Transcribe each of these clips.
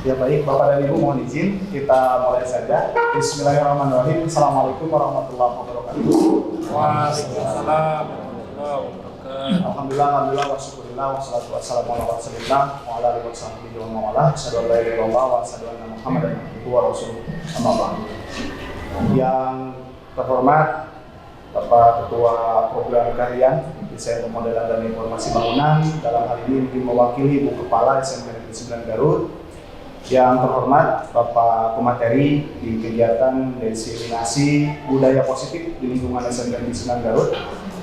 Ya baik, Bapak dan Ibu mohon izin kita mulai saja. Bismillahirrahmanirrahim. Assalamualaikum warahmatullahi wabarakatuh. Waalaikumsalam warahmatullahi wabarakatuh. Alhamdulillah, wassyukurillah, wassalatu wassalamu ala rasulillah wa ala alihi wasahbihi wa man walah. Asyhadu an la ilaha illallah wa asyhadu anna Muhammadan abduhu wa rasuluh. Amma ba'du. Yang terhormat Bapak Ketua Program Kajian Desain Pemodelan dan Informasi Bangunan, dalam hal ini mungkin mewakili Ibu Kepala SMK Negeri 9 Garut. Yang terhormat Bapak Pemateri di kegiatan diseminasi budaya positif di lingkungan SMK Negeri 9 Garut.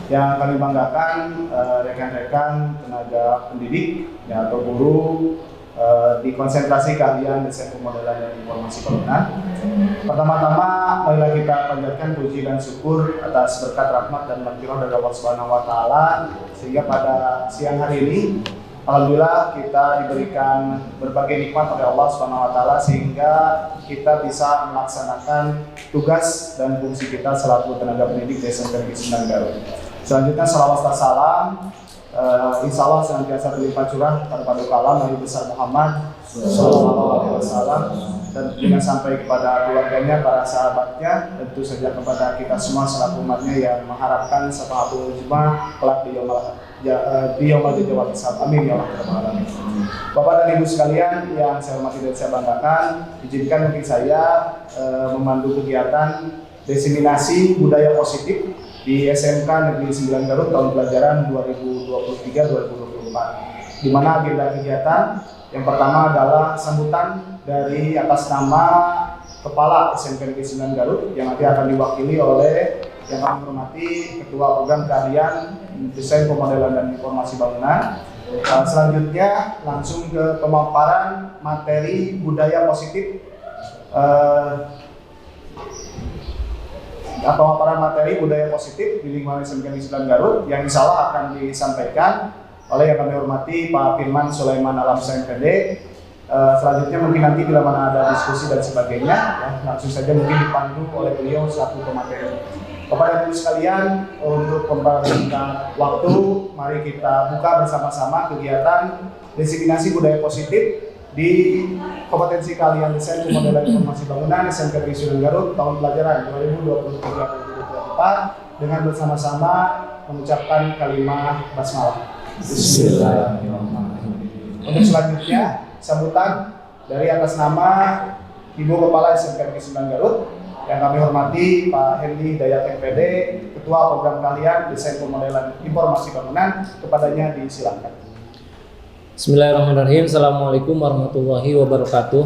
Yang kami banggakan rekan-rekan tenaga pendidik ya, atau guru di konsentrasi keahlian desain pemodelan dan informasi bangunan. Pertama-tama marilah kita panjatkan puji dan syukur atas berkat rahmat dan maghfirah dari Allah Subhanahu wa taala sehingga pada siang hari ini alhamdulillah kita diberikan berbagai nikmat oleh Allah Subhanahu wa taala sehingga kita bisa melaksanakan tugas dan fungsi kita selaku tenaga pendidik di SMK Negeri 9 Garut. Selanjutnya salawat dan salam insya Allah senantiasa berlimpah curah kepada Paduka Alam Nabi besar Muhammad SAW dan dengan sampai kepada keluarganya, para sahabatnya, tentu saja kepada kita semua selaku umatnya yang mengharapkan syafaatul uzma kelak di yaumul jawab hisab. Amin ya rabbal alamin. Bapak dan Ibu sekalian yang saya hormati dan saya banggakan, izinkan mungkin saya memandu kegiatan diseminasi budaya positif di SMK Negeri 9 Garut tahun pelajaran 2023-2024, di mana agenda kegiatan yang pertama adalah sambutan dari atas nama Kepala SMK Negeri 9 Garut yang nanti akan diwakili oleh yang kami hormati Ketua Program Keahlian Desain Pemodelan dan Informasi Bangunan. Selanjutnya langsung ke pemaparan materi budaya positif atau pemaparan materi budaya positif di lingkungan SMK Negeri 9 Garut yang insya Allah akan disampaikan oleh yang kami hormati Pak Firman Sulaiman Alam SMPD. Selanjutnya mungkin nanti bila mana ada diskusi dan sebagainya ya, langsung saja mungkin dipandu oleh beliau selaku pemateri. Kepada Ibu sekalian, untuk mempersingkat waktu, mari kita buka bersama-sama kegiatan diseminasi budaya positif di kompetensi keahlian desain pemodelan informasi bangunan SMK Negeri 9 Garut tahun pelajaran 2023-2024 dengan bersama-sama mengucapkan kalimat basmalah. Bismillahirrahmanirrahim. Untuk selanjutnya sambutan dari atas nama Ibu Kepala SMK Negeri 9 Garut yang kami hormati Pak Hendy Dayat MPD, Ketua Program Keahlian Desain Pemodelan Informasi Bangunan, kepadanya disilakan. Bismillahirrahmanirrahim. Assalamualaikum warahmatullahi wabarakatuh.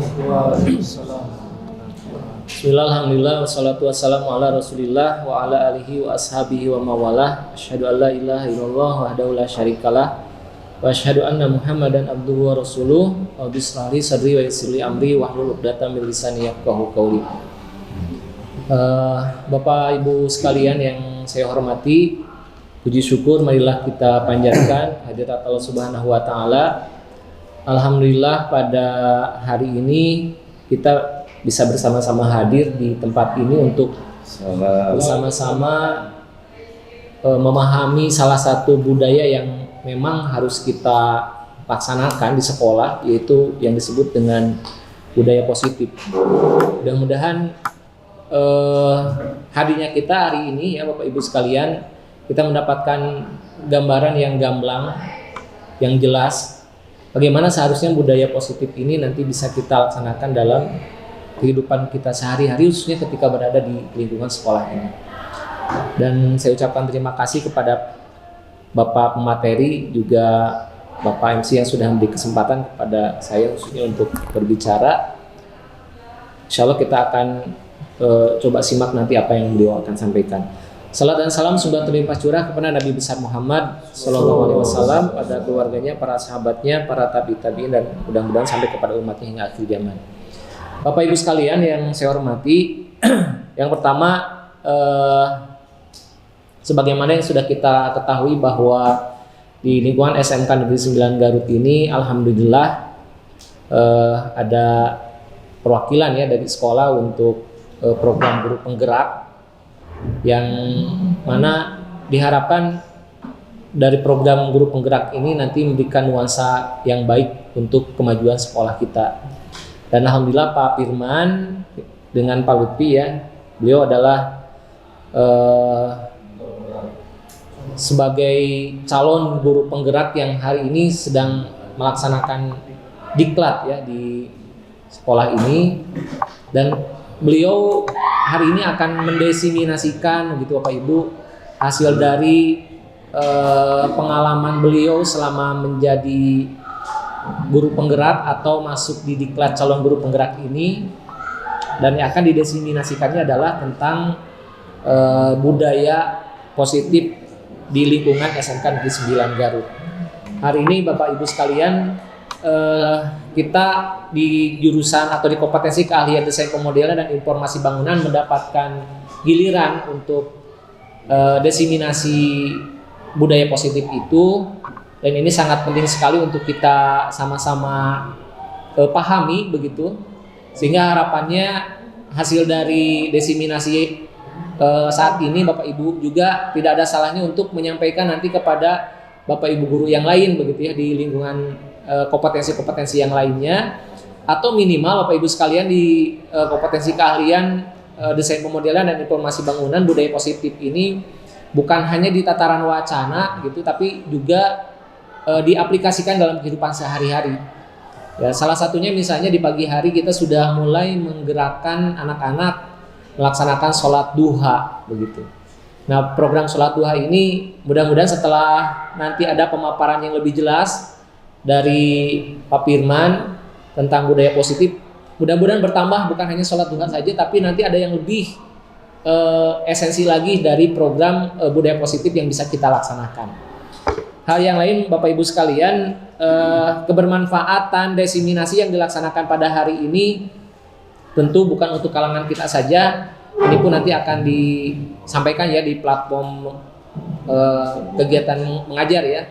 Bismillahirrahmanirrahim. Wassalatu wassalamu ala rasulillah wa ala alihi wa ashabihi wa mawalah. Asyhadu an la ilaha illallah wahdahu la syarikalah wa asyhadu anna Muhammadan abduhu wa rasuluh. Wa bismillah sadri wa yassirli amri wahlul 'uqdatam min lisani yafqahu qawli. Bapak Ibu sekalian yang saya hormati, puji syukur marilah kita panjatkan hadirat Allah Subhanahu wa taala. Alhamdulillah pada hari ini kita bisa bersama-sama hadir di tempat ini untuk bersama-sama memahami salah satu budaya yang memang harus kita laksanakan di sekolah, yaitu yang disebut dengan budaya positif. Mudah-mudahan hadirnya kita hari ini ya Bapak Ibu sekalian, kita mendapatkan gambaran yang gamblang, yang jelas bagaimana seharusnya budaya positif ini nanti bisa kita laksanakan dalam kehidupan kita sehari-hari, khususnya ketika berada di lingkungan sekolah ini. Dan saya ucapkan terima kasih kepada Bapak pemateri, juga Bapak MC yang sudah memberi kesempatan kepada saya khususnya untuk berbicara. Insya Allah kita akan coba simak nanti apa yang beliau akan sampaikan. Salam dan salam semoga terlimpah curah kepada Nabi besar Muhammad SAW, pada keluarganya, para sahabatnya, para tabi'in, dan mudah-mudahan sampai kepada umatnya hingga akhir zaman. Bapak Ibu sekalian yang saya hormati, yang pertama sebagaimana yang sudah kita ketahui bahwa di lingkungan SMK Negeri 9 Garut ini alhamdulillah ada perwakilan ya dari sekolah untuk program guru penggerak, yang mana diharapkan dari program guru penggerak ini nanti memberikan nuansa yang baik untuk kemajuan sekolah kita. Dan alhamdulillah Pak Firman dengan Pak Lutfi ya, beliau adalah sebagai calon guru penggerak yang hari ini sedang melaksanakan diklat ya di sekolah ini, dan beliau hari ini akan mendesimasikan gitu Bapak Ibu hasil dari pengalaman beliau selama menjadi guru penggerak atau masuk di diklat calon guru penggerak ini, dan yang akan didesimasikannya adalah tentang budaya positif di lingkungan SMK Negeri 9 Garut. Hari ini Bapak Ibu sekalian, kita di jurusan atau di kompetensi keahlian desain pemodelan dan informasi bangunan mendapatkan giliran untuk desiminasi budaya positif itu, dan ini sangat penting sekali untuk kita sama-sama pahami begitu, sehingga harapannya hasil dari desiminasi saat ini Bapak Ibu juga tidak ada salahnya untuk menyampaikan nanti kepada Bapak Ibu guru yang lain begitu ya, di lingkungan kompetensi-kompetensi yang lainnya, atau minimal Bapak Ibu sekalian di kompetensi keahlian desain pemodelan dan informasi bangunan budaya positif ini bukan hanya di tataran wacana gitu, tapi juga diaplikasikan dalam kehidupan sehari-hari. Ya, salah satunya misalnya di pagi hari kita sudah mulai menggerakkan anak-anak melaksanakan sholat duha begitu. Nah, program sholat duha ini mudah-mudahan setelah nanti ada pemaparan yang lebih jelas dari Pak Firman tentang budaya positif, mudah-mudahan bertambah bukan hanya sholat duha saja, tapi nanti ada yang lebih esensi lagi dari program budaya positif yang bisa kita laksanakan. Hal yang lain Bapak Ibu sekalian, kebermanfaatan desiminasi yang dilaksanakan pada hari ini tentu bukan untuk kalangan kita saja. Ini pun nanti akan disampaikan ya di platform kegiatan mengajar ya.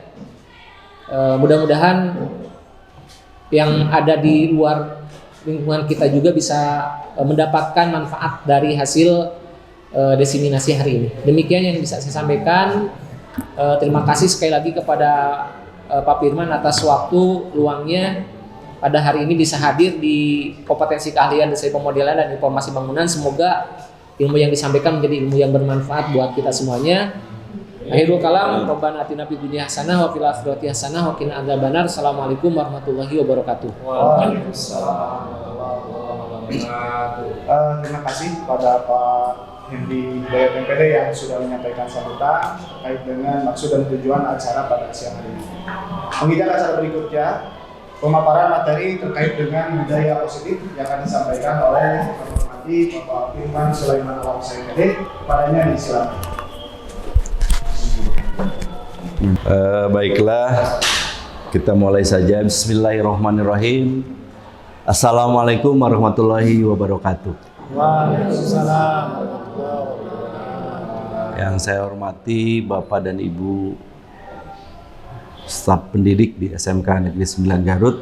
Mudah-mudahan yang ada di luar lingkungan kita juga bisa mendapatkan manfaat dari hasil desiminasi hari ini. Demikian yang bisa saya sampaikan. Terima kasih sekali lagi kepada Pak Firman atas waktu luangnya pada hari ini bisa hadir di kompetensi keahlian desain pemodelan dan informasi bangunan. Semoga ilmu yang disampaikan menjadi ilmu yang bermanfaat buat kita semuanya. Akhirul kalam, Rabbana atina fid dunya hasanah wa fil akhirati hasanah wa qina adzabannar. Assalamualaikum warahmatullahi wabarakatuh. Waalaikumsalam warahmatullahi wabarakatuh. Terima kasih kepada Pak Hendy Hidayat MPD yang sudah menyampaikan sambutan terkait dengan maksud dan tujuan acara pada siang hari ini. Menginjak acara berikutnya, pemaparan materi terkait dengan budaya positif yang akan disampaikan oleh Bapak Firman Sulaiman Alamsyah MPD. Kepadanya disilakan. Baiklah, kita mulai saja. Bismillahirrahmanirrahim. Assalamualaikum warahmatullahi wabarakatuh. Waalaikumsalam. Yang saya hormati Bapak dan Ibu staf pendidik di SMK Negeri 9 Garut.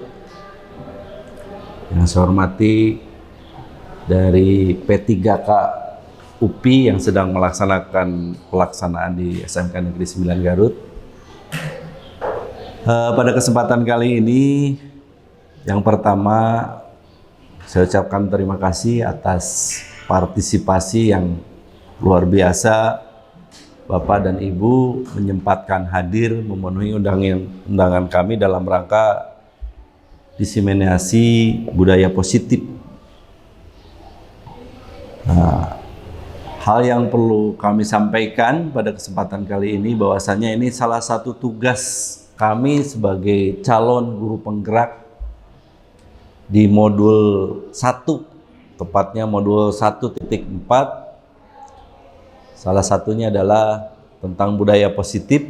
Yang saya hormati dari P3K UPI yang sedang melaksanakan pelaksanaan di SMK Negeri 9 Garut. Pada kesempatan kali ini, yang pertama saya ucapkan terima kasih atas partisipasi yang luar biasa. Bapak dan Ibu menyempatkan hadir memenuhi undangan kami dalam rangka diseminasi budaya positif. Nah, hal yang perlu kami sampaikan pada kesempatan kali ini bahwasanya ini salah satu tugas kami sebagai calon guru penggerak di modul 1, tepatnya modul 1.4. Salah satunya adalah tentang budaya positif,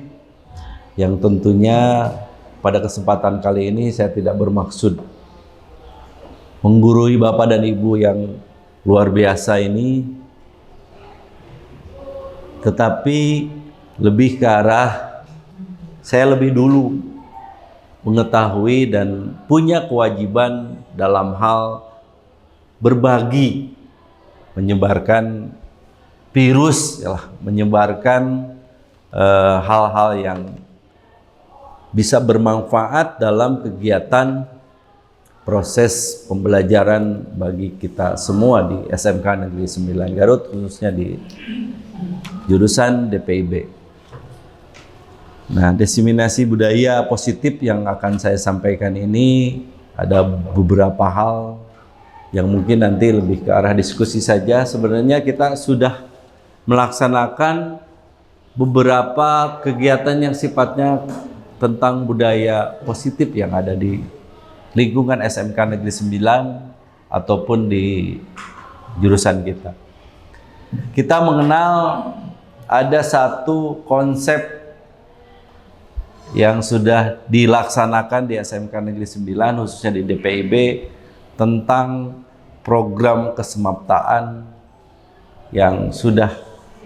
yang tentunya pada kesempatan kali ini saya tidak bermaksud menggurui Bapak dan Ibu yang luar biasa ini, tetapi lebih ke arah saya lebih dulu mengetahui dan punya kewajiban dalam hal berbagi, menyebarkan virus, menyebarkan hal-hal yang bisa bermanfaat dalam kegiatan proses pembelajaran bagi kita semua di SMK Negeri 9 Garut, khususnya di jurusan DPIB. Nah, diseminasi budaya positif yang akan saya sampaikan ini ada beberapa hal yang mungkin nanti lebih ke arah diskusi saja. Sebenarnya kita sudah melaksanakan beberapa kegiatan yang sifatnya tentang budaya positif yang ada di lingkungan SMK Negeri 9 ataupun di jurusan kita. Kita mengenal ada satu konsep yang sudah dilaksanakan di SMK Negeri 9, khususnya di DPIB, tentang program kesemaptaan yang sudah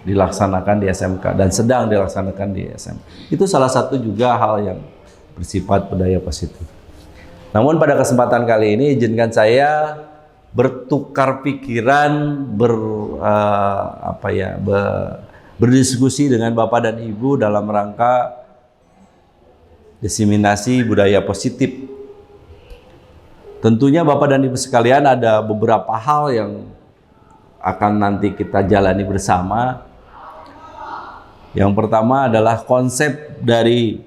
dilaksanakan di SMK dan sedang dilaksanakan di SMK. Itu salah satu juga hal yang bersifat budaya positif. Namun pada kesempatan kali ini izinkan saya bertukar pikiran, berdiskusi dengan Bapak dan Ibu dalam rangka diseminasi budaya positif. Tentunya Bapak dan Ibu sekalian, ada beberapa hal yang akan nanti kita jalani bersama. Yang pertama adalah konsep dari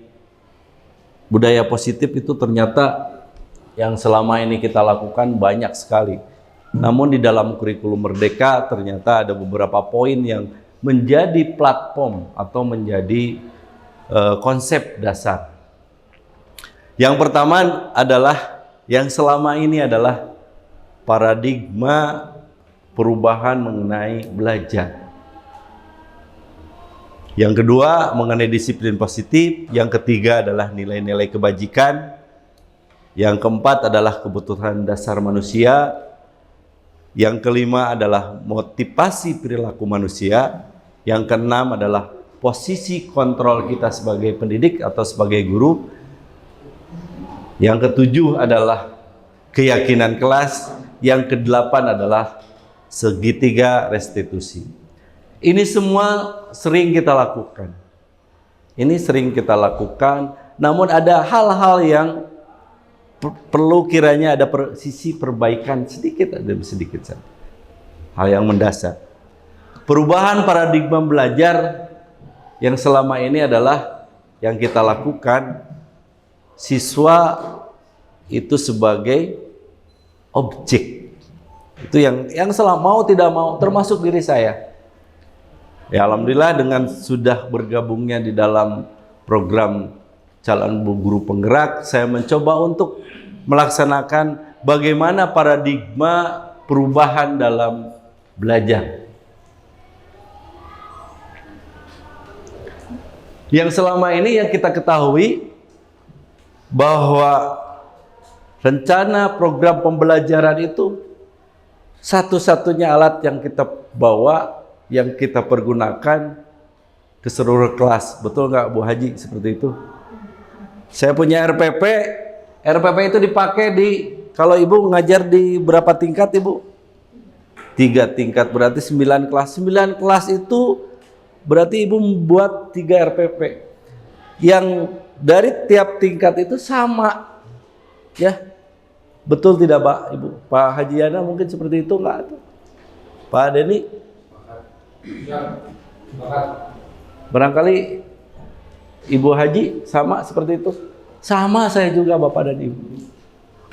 budaya positif itu ternyata yang selama ini kita lakukan banyak sekali. Namun di dalam kurikulum Merdeka ternyata ada beberapa poin yang menjadi platform atau menjadi konsep dasar. Yang pertama adalah yang selama ini adalah paradigma perubahan mengenai belajar. Yang kedua mengenai disiplin positif. Yang ketiga adalah nilai-nilai kebajikan. Yang keempat adalah kebutuhan dasar manusia. Yang kelima adalah motivasi perilaku manusia. Yang keenam adalah posisi kontrol kita sebagai pendidik atau sebagai guru. Yang ketujuh adalah keyakinan kelas. Yang kedelapan adalah segitiga restitusi. Ini semua sering kita lakukan. Namun ada hal-hal yang perlu kiranya ada sisi perbaikan sedikit saja. Hal yang mendasar. Perubahan paradigma belajar yang selama ini adalah yang kita lakukan, siswa itu sebagai objek. Itu yang selama mau tidak mau, termasuk diri saya. Ya, alhamdulillah dengan sudah bergabungnya di dalam program calon guru penggerak, saya mencoba untuk melaksanakan bagaimana paradigma perubahan dalam belajar. Yang selama ini yang kita ketahui bahwa rencana program pembelajaran itu satu-satunya alat yang kita bawa, yang kita pergunakan ke seluruh kelas. Betul nggak Bu Haji seperti itu? Saya punya RPP itu dipakai kalau Ibu ngajar di berapa tingkat Ibu? 3 tingkat, berarti 9 kelas. 9 kelas itu berarti Ibu membuat 3 RPP. Yang dari tiap tingkat itu sama. Ya. Betul tidak Pak Ibu? Pak Haji Yana mungkin seperti itu enggak? Pak Denny? Barangkali Ibu Haji sama seperti itu? Sama saya juga Bapak dan Ibu.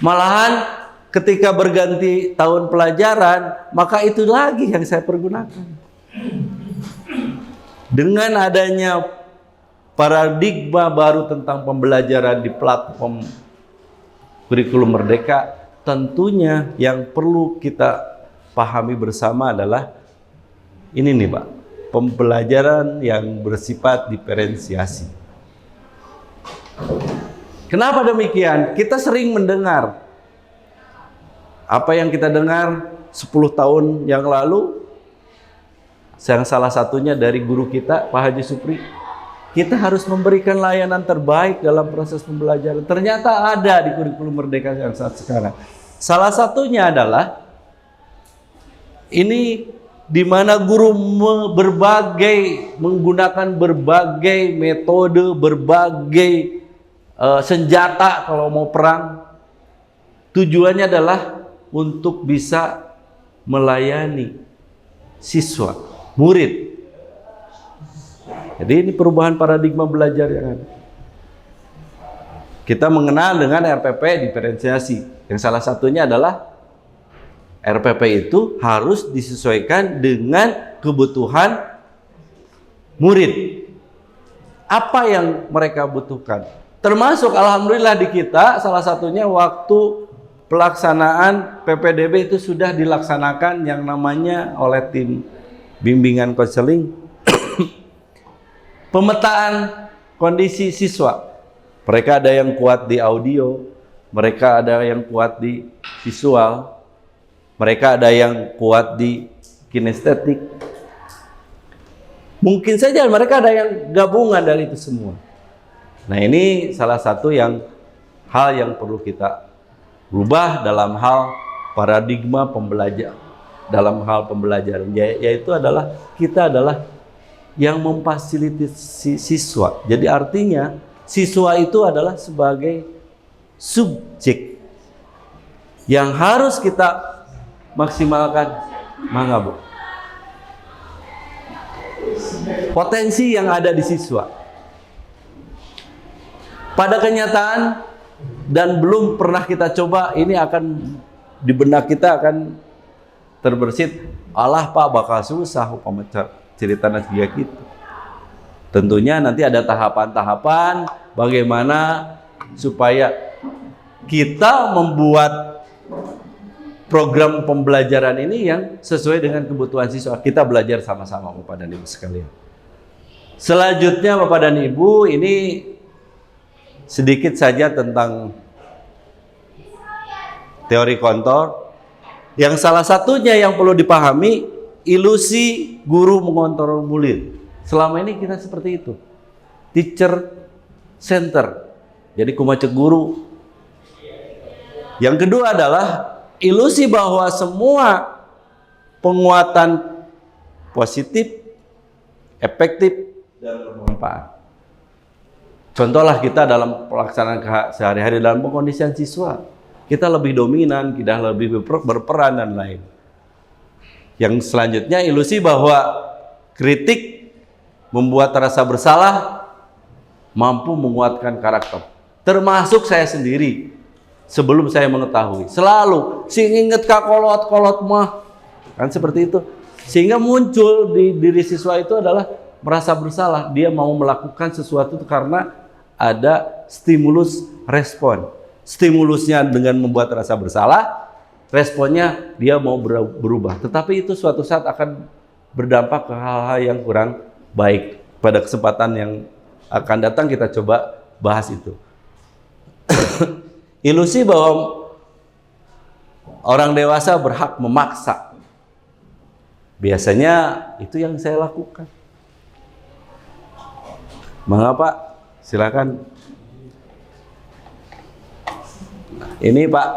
Malahan ketika berganti tahun pelajaran, maka itu lagi yang saya pergunakan. Dengan adanya paradigma baru tentang pembelajaran di platform kurikulum Merdeka, tentunya yang perlu kita pahami bersama adalah ini nih Pak, pembelajaran yang bersifat diferensiasi. Kenapa demikian? Kita sering mendengar apa yang kita dengar 10 tahun yang lalu, yang salah satunya dari guru kita, Pak Haji Supri. Kita harus memberikan layanan terbaik dalam proses pembelajaran. Ternyata ada di kurikulum Merdeka yang saat sekarang. Salah satunya adalah ini di mana guru menggunakan berbagai metode, berbagai senjata kalau mau perang. tujuannya adalah untuk bisa melayani siswa, murid. Jadi ini perubahan paradigma belajar yang ada. Kita mengenal dengan RPP diferensiasi. Yang salah satunya adalah RPP itu harus disesuaikan dengan kebutuhan murid. Apa yang mereka butuhkan? Termasuk alhamdulillah di kita salah satunya waktu pelaksanaan PPDB itu sudah dilaksanakan yang namanya oleh tim bimbingan konseling pemetaan kondisi siswa. Mereka ada yang kuat di audio, mereka ada yang kuat di visual, mereka ada yang kuat di kinestetik. Mungkin saja mereka ada yang gabungan dari itu semua. Nah, ini salah satu hal yang perlu kita rubah dalam hal paradigma pembelajaran, dalam hal pembelajaran, yaitu adalah kita adalah yang memfasilitasi siswa. Jadi artinya siswa itu adalah sebagai subjek yang harus kita maksimalkan. Mangga, Bu. Potensi yang ada di siswa. Pada kenyataan dan belum pernah kita coba, ini akan di benak kita akan terbersit, alah Pak bakal susah upama cerita juga gitu. Tentunya nanti ada tahapan-tahapan bagaimana supaya kita membuat program pembelajaran ini yang sesuai dengan kebutuhan siswa. Kita belajar sama-sama Bapak dan Ibu sekalian. Selanjutnya Bapak dan Ibu, ini sedikit saja tentang teori kontrol. Yang salah satunya yang perlu dipahami, ilusi guru mengontrol murid. Selama ini kita seperti itu. Teacher center. Jadi kumaha guru. Yang kedua adalah ilusi bahwa semua penguatan positif, efektif, dan bermanfaat. Contohlah kita dalam pelaksanaan sehari-hari dalam pengkondisian siswa. Kita lebih dominan, kita lebih berperan dan lain. Yang selanjutnya ilusi bahwa kritik membuat rasa bersalah mampu menguatkan karakter. Termasuk saya sendiri. Sebelum saya mengetahui, selalu sing inget ka kolot mah, kan seperti itu. Sehingga muncul di diri siswa itu adalah merasa bersalah. Dia mau melakukan sesuatu itu karena ada stimulus respon. Stimulusnya dengan membuat rasa bersalah, responnya dia mau berubah. Tetapi itu suatu saat akan berdampak ke hal-hal yang kurang baik. Pada kesempatan yang akan datang kita coba bahas itu. Ilusi bahwa orang dewasa berhak memaksa. Biasanya itu yang saya lakukan. Mengapa? Silakan. Ini Pak,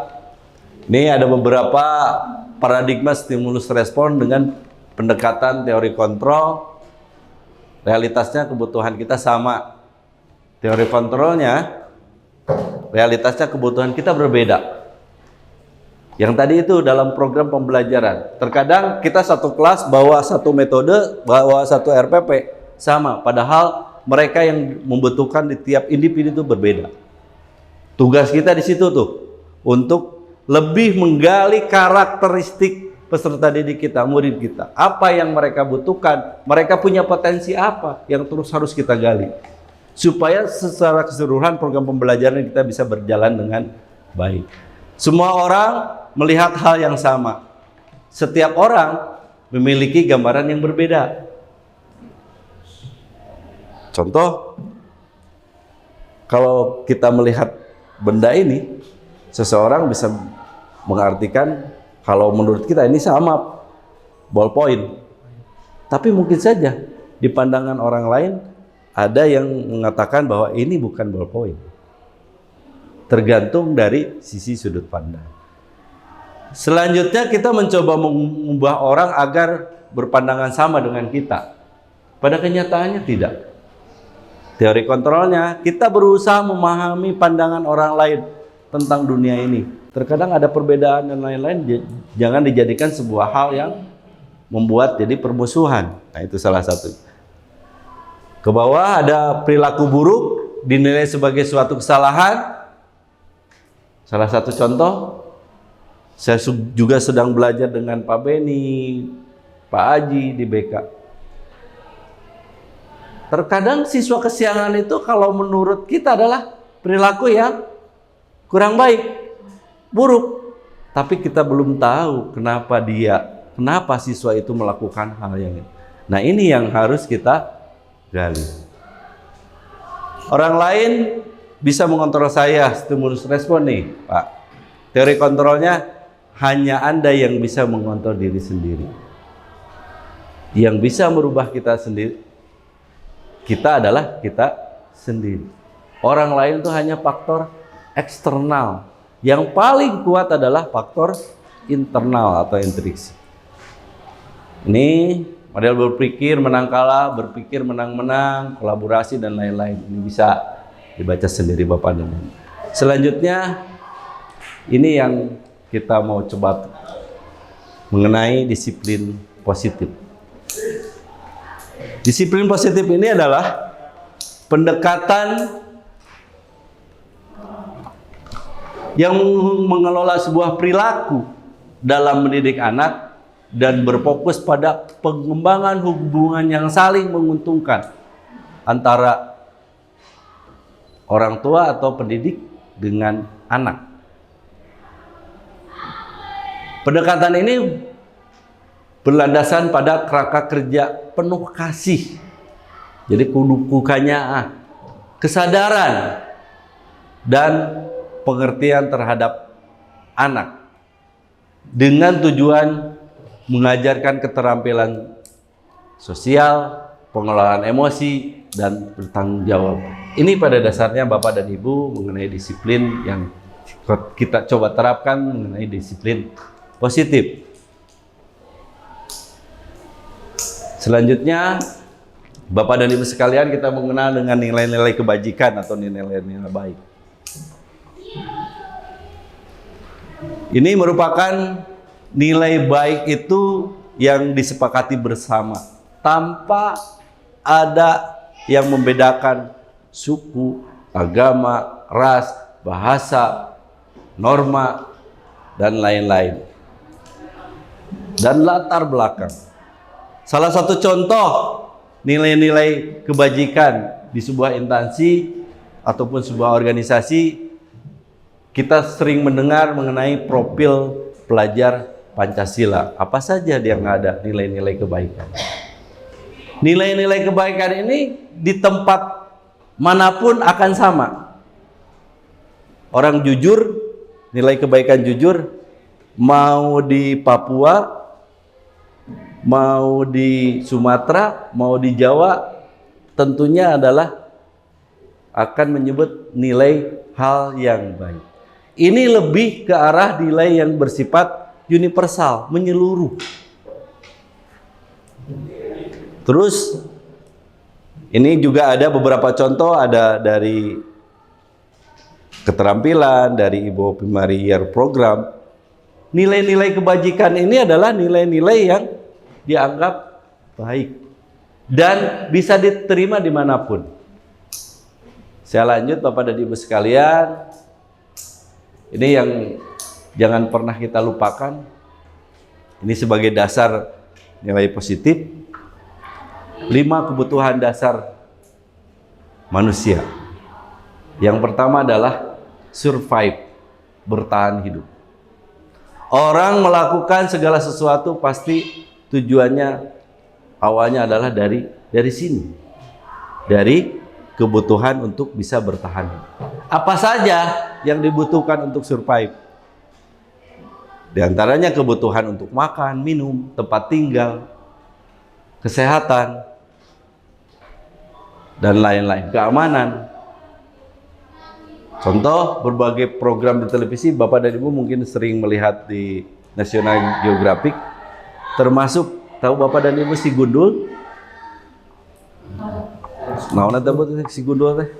ini ada beberapa paradigma stimulus respon dengan pendekatan teori kontrol. Realitasnya kebutuhan kita sama. Teori kontrolnya, realitasnya kebutuhan kita berbeda. Yang tadi itu dalam program pembelajaran. Terkadang kita satu kelas bawa satu metode, bawa satu RPP sama. Padahal mereka yang membutuhkan di tiap individu itu berbeda. Tugas kita di situ tuh untuk lebih menggali karakteristik peserta didik kita, murid kita. Apa yang mereka butuhkan, mereka punya potensi apa yang terus harus kita gali. Supaya secara keseluruhan program pembelajaran kita bisa berjalan dengan baik. Semua orang melihat hal yang sama. Setiap orang memiliki gambaran yang berbeda. Contoh, kalau kita melihat benda ini, seseorang bisa mengartikan kalau menurut kita ini sama ballpoint. Tapi mungkin saja di pandangan orang lain ada yang mengatakan bahwa ini bukan ballpoint. Tergantung dari sisi sudut pandang. Selanjutnya kita mencoba mengubah orang agar berpandangan sama dengan kita. Pada kenyataannya tidak. Teori kontrolnya, kita berusaha memahami pandangan orang lain tentang dunia ini. Terkadang ada perbedaan dan lain-lain, jangan dijadikan sebuah hal yang membuat jadi permusuhan. Nah, itu salah satu. Ke bawah ada perilaku buruk dinilai sebagai suatu kesalahan. Salah satu contoh, saya juga sedang belajar dengan Pak Beni, Pak Aji di BK. Terkadang siswa kesiangan itu kalau menurut kita adalah perilaku yang kurang baik, buruk. Tapi kita belum tahu kenapa siswa itu melakukan hal yang ini. Nah, ini yang harus kita gali. Orang lain bisa mengontrol saya, stimulus respon nih, Pak. Teori kontrolnya hanya Anda yang bisa mengontrol diri sendiri. Yang bisa merubah kita sendiri, kita adalah kita sendiri. Orang lain itu hanya faktor eksternal. Yang paling kuat adalah faktor internal atau intrinsik. Ini model berpikir menang kalah, berpikir menang-menang, kolaborasi dan lain-lain. Ini bisa dibaca sendiri Bapak dan Ibu. Selanjutnya, ini yang kita mau coba mengenai disiplin positif. Disiplin positif ini adalah pendekatan yang mengelola sebuah perilaku dalam mendidik anak dan berfokus pada pengembangan hubungan yang saling menguntungkan antara orang tua atau pendidik dengan anak. Pendekatan ini berlandasan pada kerangka kerja penuh kasih. Jadi bukannya kesadaran dan pengertian terhadap anak dengan tujuan mengajarkan keterampilan sosial, pengelolaan emosi, dan bertanggung jawab. Ini pada dasarnya Bapak dan Ibu mengenai disiplin yang kita coba terapkan mengenai disiplin positif. Selanjutnya, Bapak dan Ibu sekalian, kita mengenal dengan nilai-nilai kebajikan atau nilai-nilai baik. Ini merupakan nilai baik itu yang disepakati bersama tanpa ada yang membedakan suku, agama, ras, bahasa, norma, dan lain-lain, dan latar belakang. Salah satu contoh nilai-nilai kebajikan di sebuah instansi ataupun sebuah organisasi, kita sering mendengar mengenai profil pelajar Pancasila. Apa saja yang ada nilai-nilai kebaikan. Nilai-nilai kebaikan ini di tempat manapun akan sama. Orang jujur, nilai kebaikan jujur, mau di Papua, mau di Sumatera, mau di Jawa, tentunya adalah akan menyebut nilai hal yang baik. Ini lebih ke arah nilai yang bersifat universal, menyeluruh. Terus ini juga ada beberapa contoh, ada dari keterampilan, dari Ibu Primary Year Program. Nilai-nilai kebajikan ini adalah nilai-nilai yang dianggap baik dan bisa diterima dimanapun. Saya lanjut Bapak dan Ibu sekalian. Ini yang jangan pernah kita lupakan. Ini sebagai dasar nilai positif. 5 kebutuhan dasar manusia. Yang pertama adalah survive, bertahan hidup. Orang melakukan segala sesuatu pasti tujuannya awalnya adalah dari sini. Dari kebutuhan untuk bisa bertahan. Apa saja yang dibutuhkan untuk survive? Di antaranya kebutuhan untuk makan, minum, tempat tinggal, kesehatan, dan lain-lain, keamanan. Contoh berbagai program di televisi, Bapak dan Ibu mungkin sering melihat di National Geographic, termasuk tahu Bapak dan Ibu si Gundul? Nah, si Gundul teh.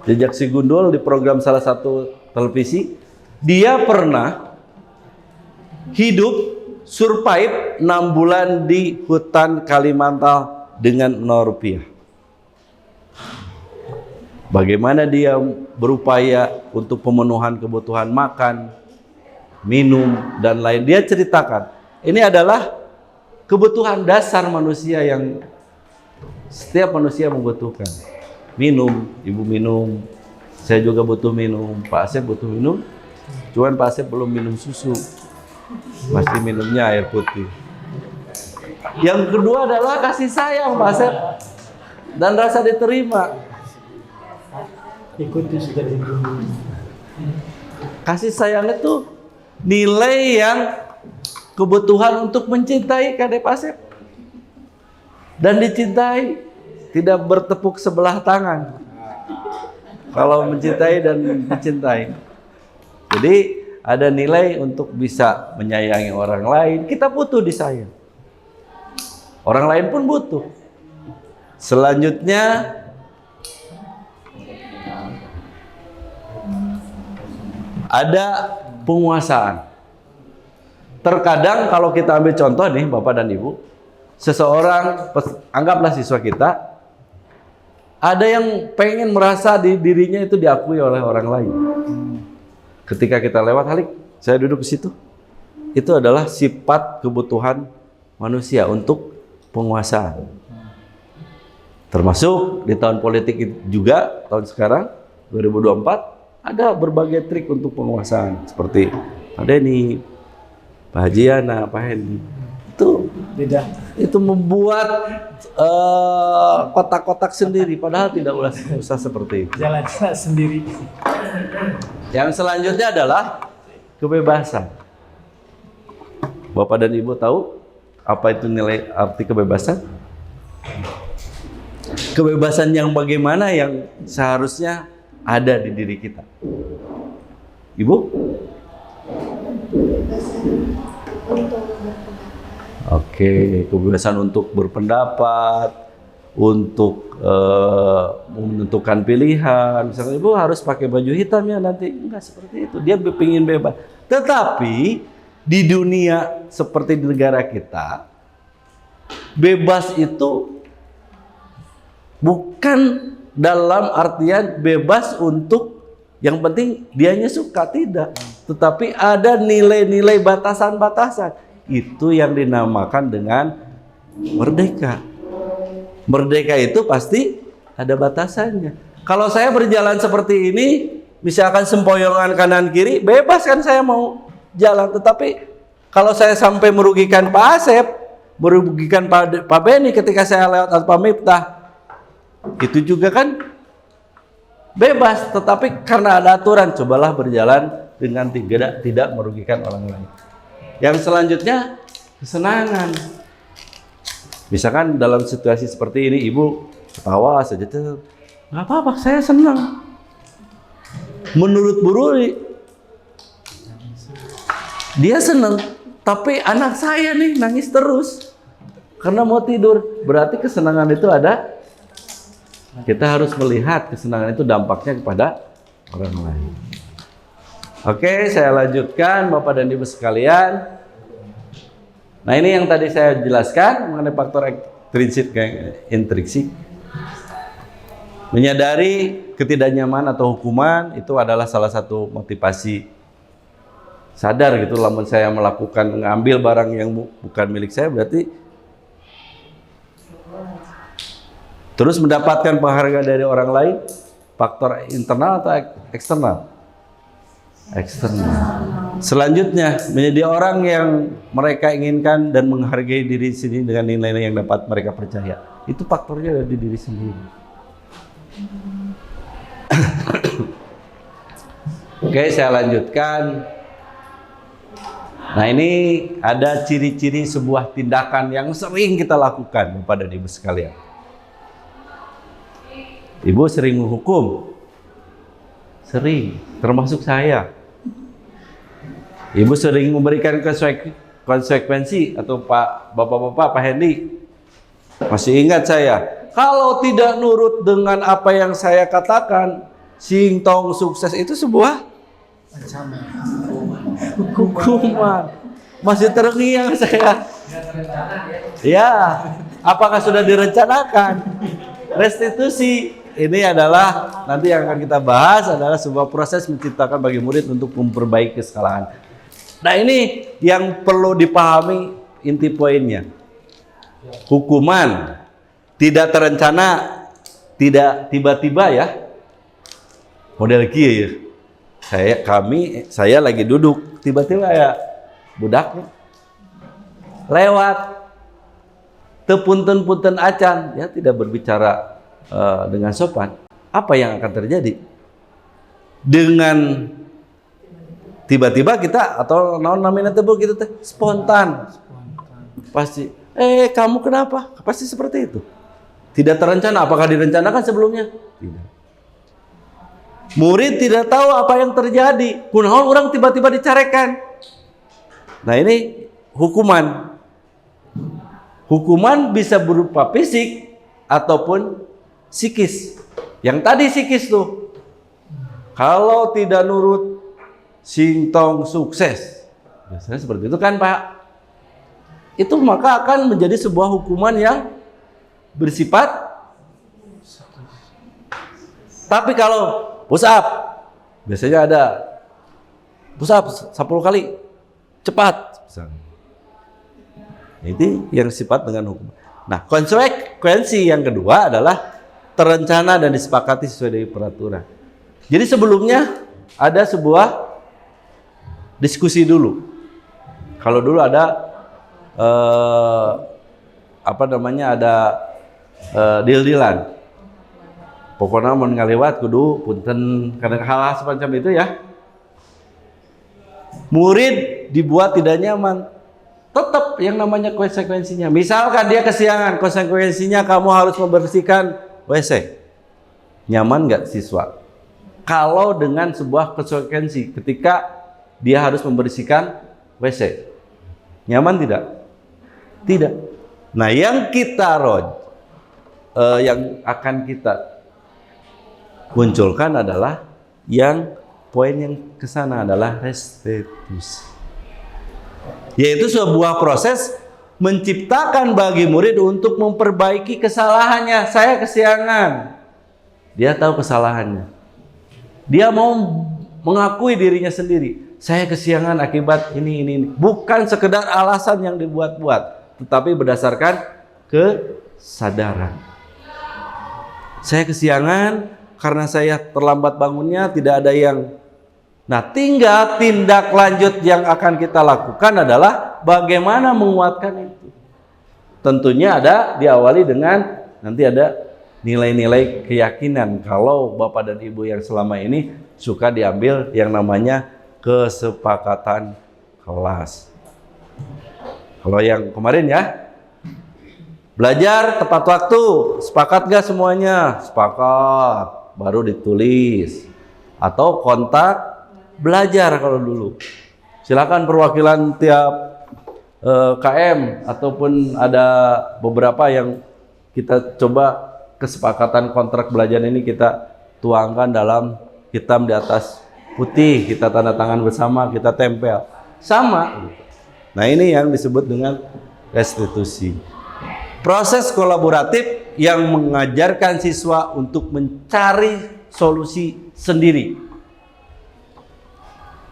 Jejak si Gundul di program salah satu televisi, dia pernah hidup survive 6 bulan di hutan Kalimantan dengan 0 rupiah. Bagaimana dia berupaya untuk pemenuhan kebutuhan makan, minum, dan lain. Dia ceritakan, ini adalah kebutuhan dasar manusia yang setiap manusia membutuhkan. Minum, ibu minum, saya juga butuh minum, Pak Asep butuh minum, cuman Pak Asep belum minum susu, masih minumnya air putih. Yang kedua adalah kasih sayang Pak Asep dan rasa diterima. Ikuti sudah dulu. Kasih sayang itu nilai yang kebutuhan untuk mencintai Kade Asep dan dicintai, tidak bertepuk sebelah tangan. Kalau mencintai dan dicintai, jadi ada nilai untuk bisa menyayangi orang lain. Kita butuh disayang, orang lain pun butuh. Selanjutnya ada penguasaan. Terkadang kalau kita ambil contoh nih Bapak dan Ibu, seseorang, anggaplah siswa kita, ada yang pengen merasa dirinya itu diakui oleh orang lain. Ketika kita lewat, Halik, saya duduk di situ. Itu adalah sifat kebutuhan manusia untuk penguasaan. Termasuk di tahun politik juga, tahun sekarang 2024, ada berbagai trik untuk penguasaan seperti Pak Denny, Pak Hajiana, Pak Hendy. Itu membuat kotak-kotak sendiri, padahal tidak usah seperti itu. Jalan-jalan sendiri. Yang selanjutnya adalah kebebasan. Bapak dan Ibu tahu apa itu nilai arti kebebasan? Kebebasan yang bagaimana yang seharusnya ada di diri kita. Ibu? Oke, kebebasan untuk berpendapat, untuk menentukan pilihan. Misalnya Ibu harus pakai baju hitam ya nanti. Enggak seperti itu. Dia ingin bebas. Tetapi di dunia seperti di negara kita, bebas itu bukan dalam artian bebas untuk yang penting dianya suka, tidak. Tetapi ada nilai-nilai batasan-batasan. Itu yang dinamakan dengan merdeka. Merdeka itu pasti ada batasannya. Kalau saya berjalan seperti ini, misalkan sempoyongan kanan kiri, bebas kan saya mau jalan. Tetapi kalau saya sampai merugikan Pak Asep, merugikan Pak Benny ketika saya lewat atau Pak Miftah, itu juga kan bebas, tetapi karena ada aturan, cobalah berjalan dengan tidak merugikan orang lain. Yang selanjutnya, kesenangan. Misalkan dalam situasi seperti ini, Ibu ketawa saja tuh, nggak apa-apa, saya senang. Menurut Bu Ruli, dia senang, tapi anak saya nih nangis terus karena mau tidur. Berarti kesenangan itu ada. Kita harus melihat kesenangan itu dampaknya kepada orang lain. Oke, saya lanjutkan Bapak dan Ibu sekalian. Nah, ini yang tadi saya jelaskan mengenai faktor ekstrinsik dan intrinsik. Menyadari ketidaknyamanan atau hukuman itu adalah salah satu motivasi sadar gitu. Lamun saya melakukan mengambil barang yang bukan milik saya, berarti terus mendapatkan penghargaan dari orang lain, faktor internal atau eksternal? Eksternal. Selanjutnya, menjadi orang yang mereka inginkan dan menghargai diri sendiri dengan nilai-nilai yang dapat mereka percaya. Itu faktornya dari diri sendiri. Oke, saya lanjutkan. Nah, ini ada ciri-ciri sebuah tindakan yang sering kita lakukan kepada Ibu sekalian. Ibu sering menghukum, sering, termasuk saya. Ibu sering memberikan konsekuensi, atau Bapak-bapak, Pak Hendy, masih ingat saya, kalau tidak nurut dengan apa yang saya katakan, sing tong sukses itu sebuah Ancaman. Hukuman. Masih terngiang saya. Ya, apakah sudah direncanakan? Restitusi ini adalah nanti yang akan kita bahas adalah sebuah proses menciptakan bagi murid untuk memperbaiki kesalahan. Nah, ini yang perlu dipahami inti poinnya. Hukuman tidak terencana, tidak tiba-tiba ya. Model kieu ya. Saya lagi duduk, tiba-tiba ya budaknya lewat tepunten-punten acan, ya tidak berbicara dengan sopan. Apa yang akan terjadi? Dengan tiba-tiba kita atau naon namanya teh gitu teh spontan. Pasti, kamu kenapa? Pasti seperti itu. Tidak terencana. Apakah direncanakan sebelumnya? Tidak. Murid tidak tahu apa yang terjadi. Kunaon orang tiba-tiba dicarekan. Nah, ini hukuman. Hukuman bisa berupa fisik ataupun psikis. Yang tadi psikis tuh. Kalau tidak nurut singtong sukses. Biasanya seperti itu kan, Pak. Itu maka akan menjadi sebuah hukuman yang bersifat. Tapi kalau push up, biasanya ada push up 10 kali cepat. Itu yang sifat dengan hukum. Nah, konsekuensi yang kedua adalah terencana dan disepakati sesuai dengan peraturan. Jadi sebelumnya ada sebuah diskusi dulu. Kalau dulu ada ada deal-dealan. Pokoknya mau ngalewat kudu punten kadang hal-hal semacam itu ya. Murid dibuat tidak nyaman. Tetap yang namanya konsekuensinya. Misalkan dia kesiangan, konsekuensinya kamu harus membersihkan WC. Nyaman nggak siswa? Kalau dengan sebuah konsekuensi ketika dia harus membersihkan WC, nyaman tidak? Tidak. Nah, yang akan kita munculkan adalah poin yang kesana adalah restitusi. Yaitu sebuah proses menciptakan bagi murid untuk memperbaiki kesalahannya. Saya kesiangan. Dia tahu kesalahannya. Dia mau mengakui dirinya sendiri. Saya kesiangan akibat ini. Bukan sekedar alasan yang dibuat-buat, tetapi berdasarkan kesadaran. Saya kesiangan karena saya terlambat bangunnya, tidak ada yang. Nah, tinggal tindak lanjut yang akan kita lakukan adalah bagaimana menguatkan itu. Tentunya diawali dengan nanti ada nilai-nilai keyakinan. Kalau Bapak dan Ibu yang selama ini suka diambil yang namanya kesepakatan kelas. Kalau yang kemarin ya, belajar tepat waktu, sepakat gak semuanya? Sepakat, baru ditulis. Atau kontak belajar kalau dulu. Silakan perwakilan tiap KM ataupun ada beberapa yang kita coba kesepakatan kontrak belajar ini kita tuangkan dalam hitam di atas putih, kita tanda tangan bersama, kita tempel. Sama. Nah, ini yang disebut dengan restitusi. Proses kolaboratif yang mengajarkan siswa untuk mencari solusi sendiri.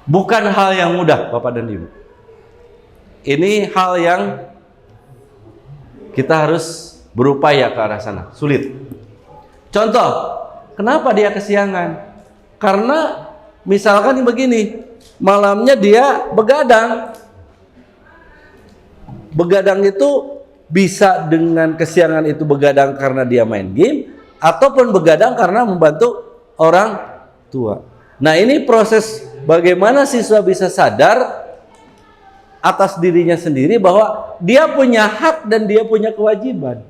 Bukan hal yang mudah, Bapak dan Ibu. Ini hal yang kita harus berupaya ke arah sana. Sulit. Contoh, kenapa dia kesiangan? Karena misalkan begini, malamnya dia begadang. Begadang itu bisa dengan kesiangan itu begadang karena dia main game, ataupun begadang karena membantu orang tua. Nah, ini proses bagaimana siswa bisa sadar atas dirinya sendiri bahwa dia punya hak dan dia punya kewajiban.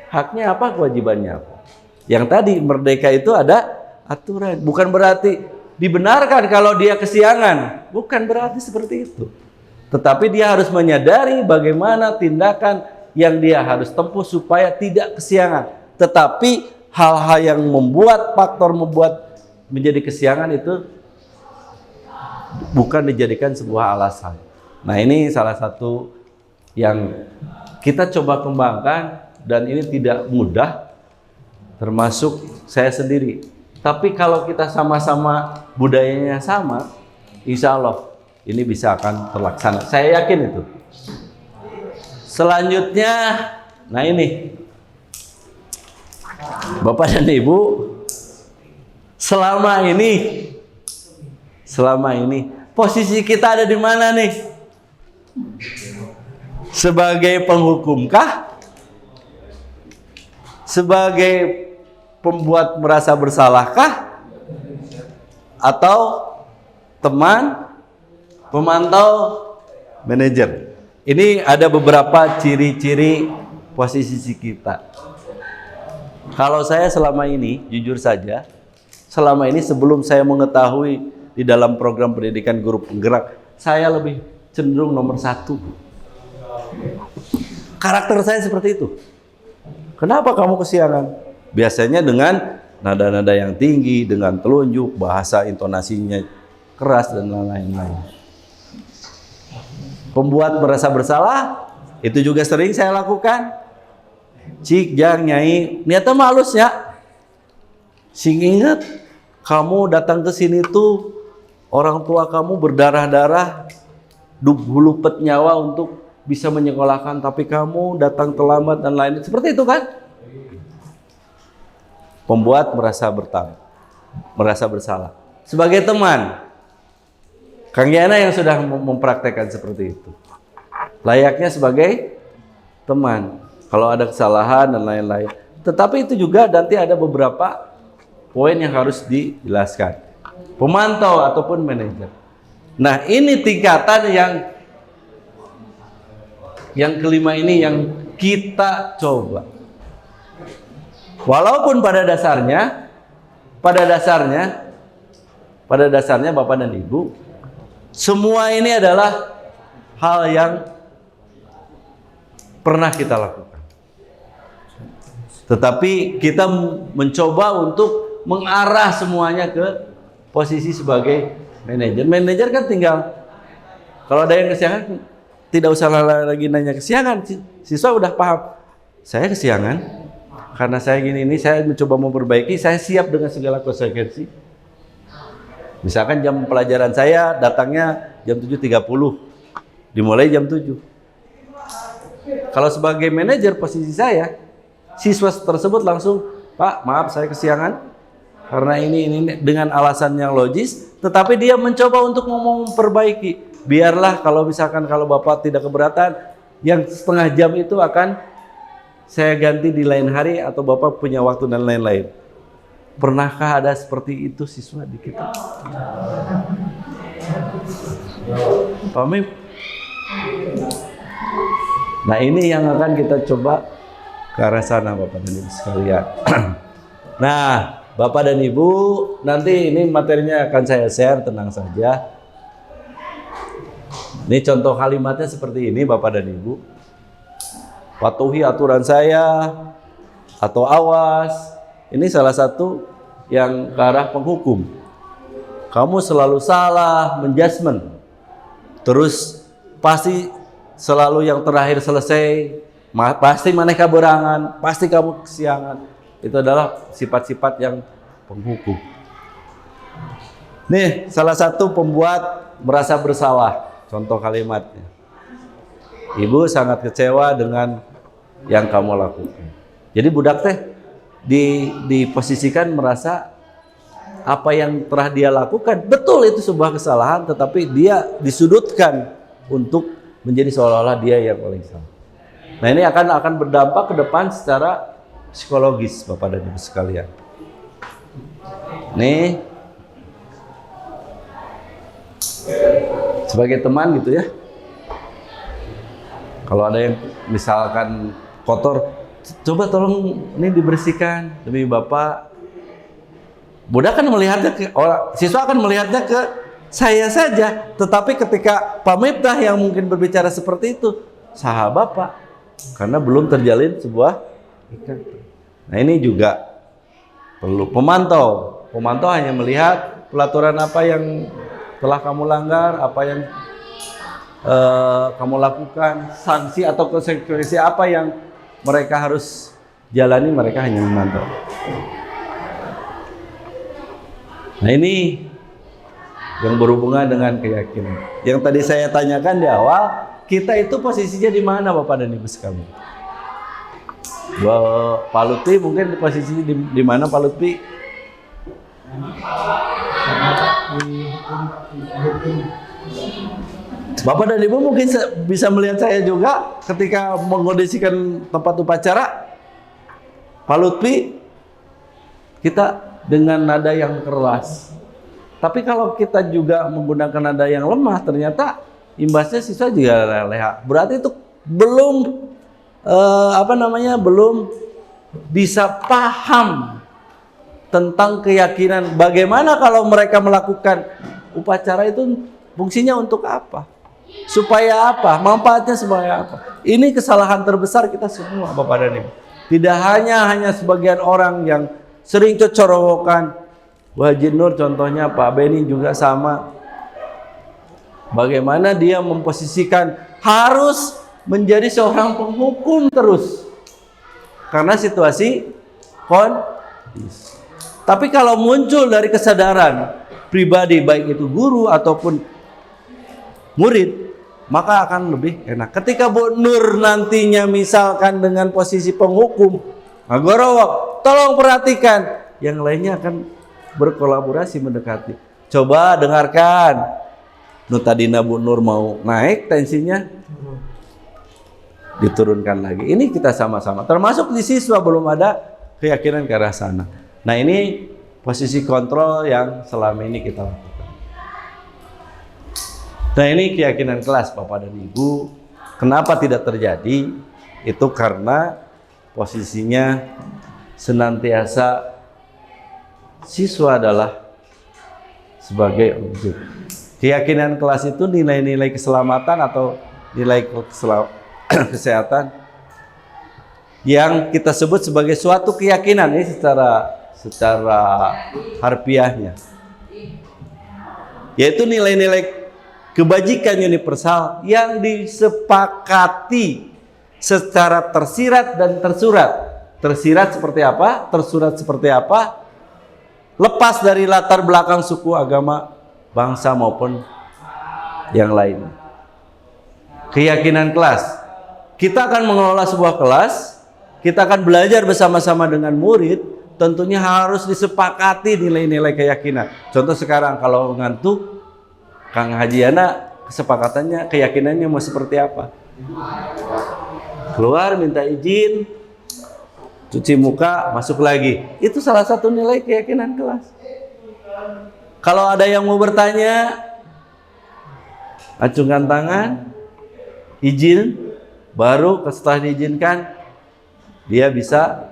Haknya apa, kewajibannya apa. Yang tadi merdeka itu ada aturan. Bukan berarti dibenarkan kalau dia kesiangan. Bukan berarti seperti itu. Tetapi dia harus menyadari bagaimana tindakan yang dia harus tempuh supaya tidak kesiangan. Tetapi hal-hal yang membuat faktor membuat menjadi kesiangan itu bukan dijadikan sebuah alasan. Nah, ini salah satu yang kita coba kembangkan, dan ini tidak mudah, termasuk saya sendiri. Tapi kalau kita sama-sama budayanya sama, insya Allah ini bisa akan terlaksana. Saya yakin itu. Selanjutnya, nah ini Bapak dan Ibu, selama ini posisi kita ada di mana nih? Sebagai penghukumkah? Sebagai pembuat merasa bersalahkah? Atau teman, pemantau, manajer? Ini ada beberapa ciri-ciri posisi kita. Kalau saya selama ini, jujur saja, selama ini sebelum saya mengetahui di dalam program pendidikan guru penggerak, saya lebih cenderung nomor 1. Karakter saya seperti itu. Kenapa kamu kesiangan? Biasanya dengan nada-nada yang tinggi, dengan telunjuk, bahasa intonasinya keras, dan lain-lain. Pembuat merasa bersalah, itu juga sering saya lakukan. Cik, jang, nyai, niatnya malus ya. Sing ingat, kamu datang ke sini tuh, orang tua kamu berdarah-darah, hulupet nyawa untuk bisa menyekolahkan, tapi kamu datang terlambat dan lain. Seperti itu kan? Pembuat merasa bersalah. Sebagai teman, Kang Yana yang sudah mempraktekkan seperti itu. Layaknya sebagai teman. Kalau ada kesalahan dan lain-lain. Tetapi itu juga nanti ada beberapa poin yang harus dijelaskan. Pemantau ataupun manajer. Nah, ini tingkatan yang kelima ini yang kita coba. Walaupun pada dasarnya Bapak dan Ibu, semua ini adalah hal yang pernah kita lakukan. Tetapi kita mencoba untuk mengarah semuanya ke posisi sebagai manajer. Manajer kan tinggal, kalau ada yang kesiangan, tidak usah lagi nanya kesiangan. Siswa udah paham, saya kesiangan karena saya gini ini, saya mencoba memperbaiki, saya siap dengan segala konsekuensi. Misalkan jam pelajaran saya datangnya jam 7.30, dimulai jam 7. Kalau sebagai manajer posisi saya, siswa tersebut langsung, Pak, maaf saya kesiangan karena ini dengan alasan yang logis, tetapi dia mencoba untuk memperbaiki. Biarlah kalau misalkan kalau Bapak tidak keberatan, yang setengah jam itu akan saya ganti di lain hari atau Bapak punya waktu dan lain-lain. Pernahkah ada seperti itu siswa di kita? Pak Mim? Nah, ini yang akan kita coba ke arah sana, Bapak dan Ibu sekalian. Nah, Bapak dan Ibu, nanti ini materinya akan saya share, tenang saja. Ini contoh kalimatnya seperti ini, Bapak dan Ibu. Patuhi aturan saya, atau awas. Ini salah satu yang ke arah penghukum. Kamu selalu salah, menjudgment. Terus pasti selalu yang terakhir selesai, pasti manehka berangan, pasti kamu kesiangan. Itu adalah sifat-sifat yang penghukum. Nih, salah satu pembuat merasa bersalah. Contoh kalimatnya. Ibu sangat kecewa dengan yang kamu lakukan. Jadi budak teh diposisikan merasa apa yang telah dia lakukan betul itu sebuah kesalahan, tetapi dia disudutkan untuk menjadi seolah-olah dia yang paling salah. Nah, ini akan berdampak ke depan secara psikologis, Bapak dan Ibu sekalian. Nih, sebagai teman gitu ya. Kalau ada yang misalkan kotor, coba tolong ini dibersihkan demi Bapak. Budak kan melihatnya ke orang, siswa akan melihatnya ke saya saja, tetapi ketika Pak Miftah yang mungkin berbicara seperti itu, sahabat Bapak, karena belum terjalin sebuah ikatan. Nah, ini juga perlu pemantau. Pemantau hanya melihat pelaturan apa yang telah kamu langgar, apa yang kamu lakukan, sanksi atau konsekuensi apa yang mereka harus jalani, mereka hanya memantau. Nah ini yang berhubungan dengan keyakinan. Yang tadi saya tanyakan di awal, kita itu posisinya di mana Bapak dan Ibu sekalian? Pak Lutfi mungkin posisinya di mana Pak Lutfi? Bapak dan Ibu mungkin bisa melihat saya juga ketika mengondisikan tempat upacara. Pak Lutfi, kita dengan nada yang keras. Tapi kalau kita juga menggunakan nada yang lemah, ternyata imbasnya siswa juga leha. Berarti itu belum belum bisa paham tentang keyakinan. Bagaimana kalau mereka melakukan upacara itu fungsinya untuk apa? Supaya apa? Manfaatnya supaya apa? Ini kesalahan terbesar kita semua Bapak dan Ibu. Tidak hanya sebagian orang yang sering cocorokan. Bu Haji Nur contohnya, Pak Beni juga sama. Bagaimana dia memposisikan harus menjadi seorang penghukum terus. Karena situasi kondisi. Tapi kalau muncul dari kesadaran pribadi, baik itu guru ataupun murid, maka akan lebih enak. Ketika Bu Nur nantinya misalkan dengan posisi penghukum, Agorowo, tolong perhatikan, yang lainnya akan berkolaborasi mendekati. Coba dengarkan. Tadina Bu Nur mau naik tensinya, diturunkan lagi. Ini kita sama-sama. Termasuk di siswa belum ada keyakinan ke arah sana. Nah ini posisi kontrol yang selama ini kita lakukan. Nah ini keyakinan kelas Bapak dan Ibu. Kenapa tidak terjadi? Itu karena posisinya senantiasa siswa adalah sebagai objek. Keyakinan kelas itu nilai-nilai keselamatan atau nilai kesehatan yang kita sebut sebagai suatu keyakinan ini secara harfiahnya, yaitu nilai-nilai kebajikan universal yang disepakati secara tersirat dan tersurat. Tersirat seperti apa? Tersurat seperti apa? Lepas dari latar belakang suku, agama, bangsa maupun yang lain. Keyakinan kelas. Kita akan mengelola sebuah kelas, kita akan belajar bersama-sama dengan murid, tentunya harus disepakati nilai-nilai keyakinan. Contoh sekarang kalau ngantuk, Kang Hajiana kesepakatannya, keyakinannya mau seperti apa? Keluar, minta izin, cuci muka, masuk lagi. Itu salah satu nilai keyakinan kelas. Kalau ada yang mau bertanya, acungkan tangan, izin, baru setelah diizinkan, dia bisa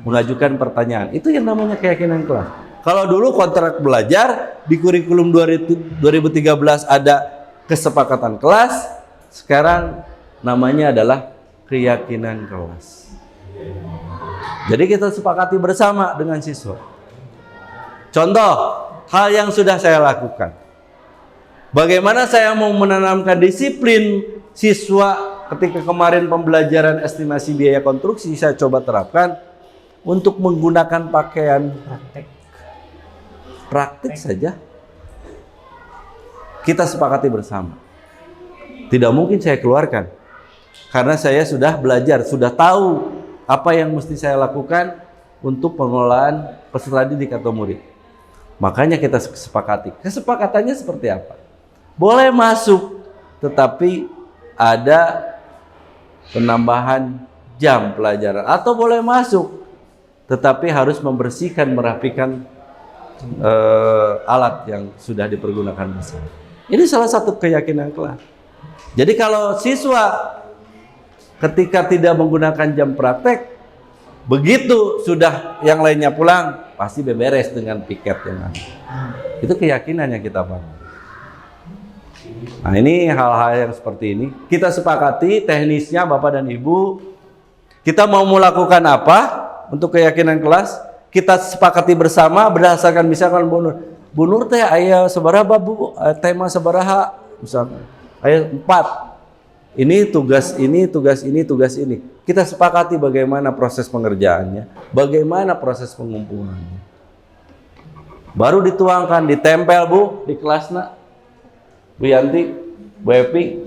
mengajukan pertanyaan. Itu yang namanya keyakinan kelas. Kalau dulu kontrak belajar, di kurikulum 2013 ada kesepakatan kelas, sekarang namanya adalah keyakinan kelas. Jadi kita sepakati bersama dengan siswa. Contoh, hal yang sudah saya lakukan. Bagaimana saya mau menanamkan disiplin siswa ketika kemarin pembelajaran estimasi biaya konstruksi saya coba terapkan untuk menggunakan pakaian praktik saja. Kita sepakati bersama. Tidak mungkin saya keluarkan. Karena saya sudah belajar, sudah tahu apa yang mesti saya lakukan untuk pengelolaan peserta didik atau murid. Makanya kita sepakati. Kesepakatannya seperti apa? Boleh masuk, tetapi ada penambahan jam pelajaran. Atau boleh masuk, tetapi harus membersihkan, merapikan alat yang sudah dipergunakan bersama. Ini salah satu keyakinan kelas. Jadi kalau siswa ketika tidak menggunakan jam praktek, begitu sudah yang lainnya pulang, pasti beberes dengan piket yang ada. Itu keyakinan yang kita bangun. Nah ini hal-hal yang seperti ini kita sepakati teknisnya Bapak dan Ibu. Kita mau melakukan apa untuk keyakinan kelas? Kita sepakati bersama berdasarkan misalkan bonus. Bu Nur teh aya sabaraha Bu, tema sabaraha misalkan. Aya 4. Ini tugas ini, tugas ini, tugas ini. Kita sepakati bagaimana proses pengerjaannya, bagaimana proses pengumpulannya. Baru dituangkan, ditempel Bu di kelasnya. Bu Yanti, Bu Epi.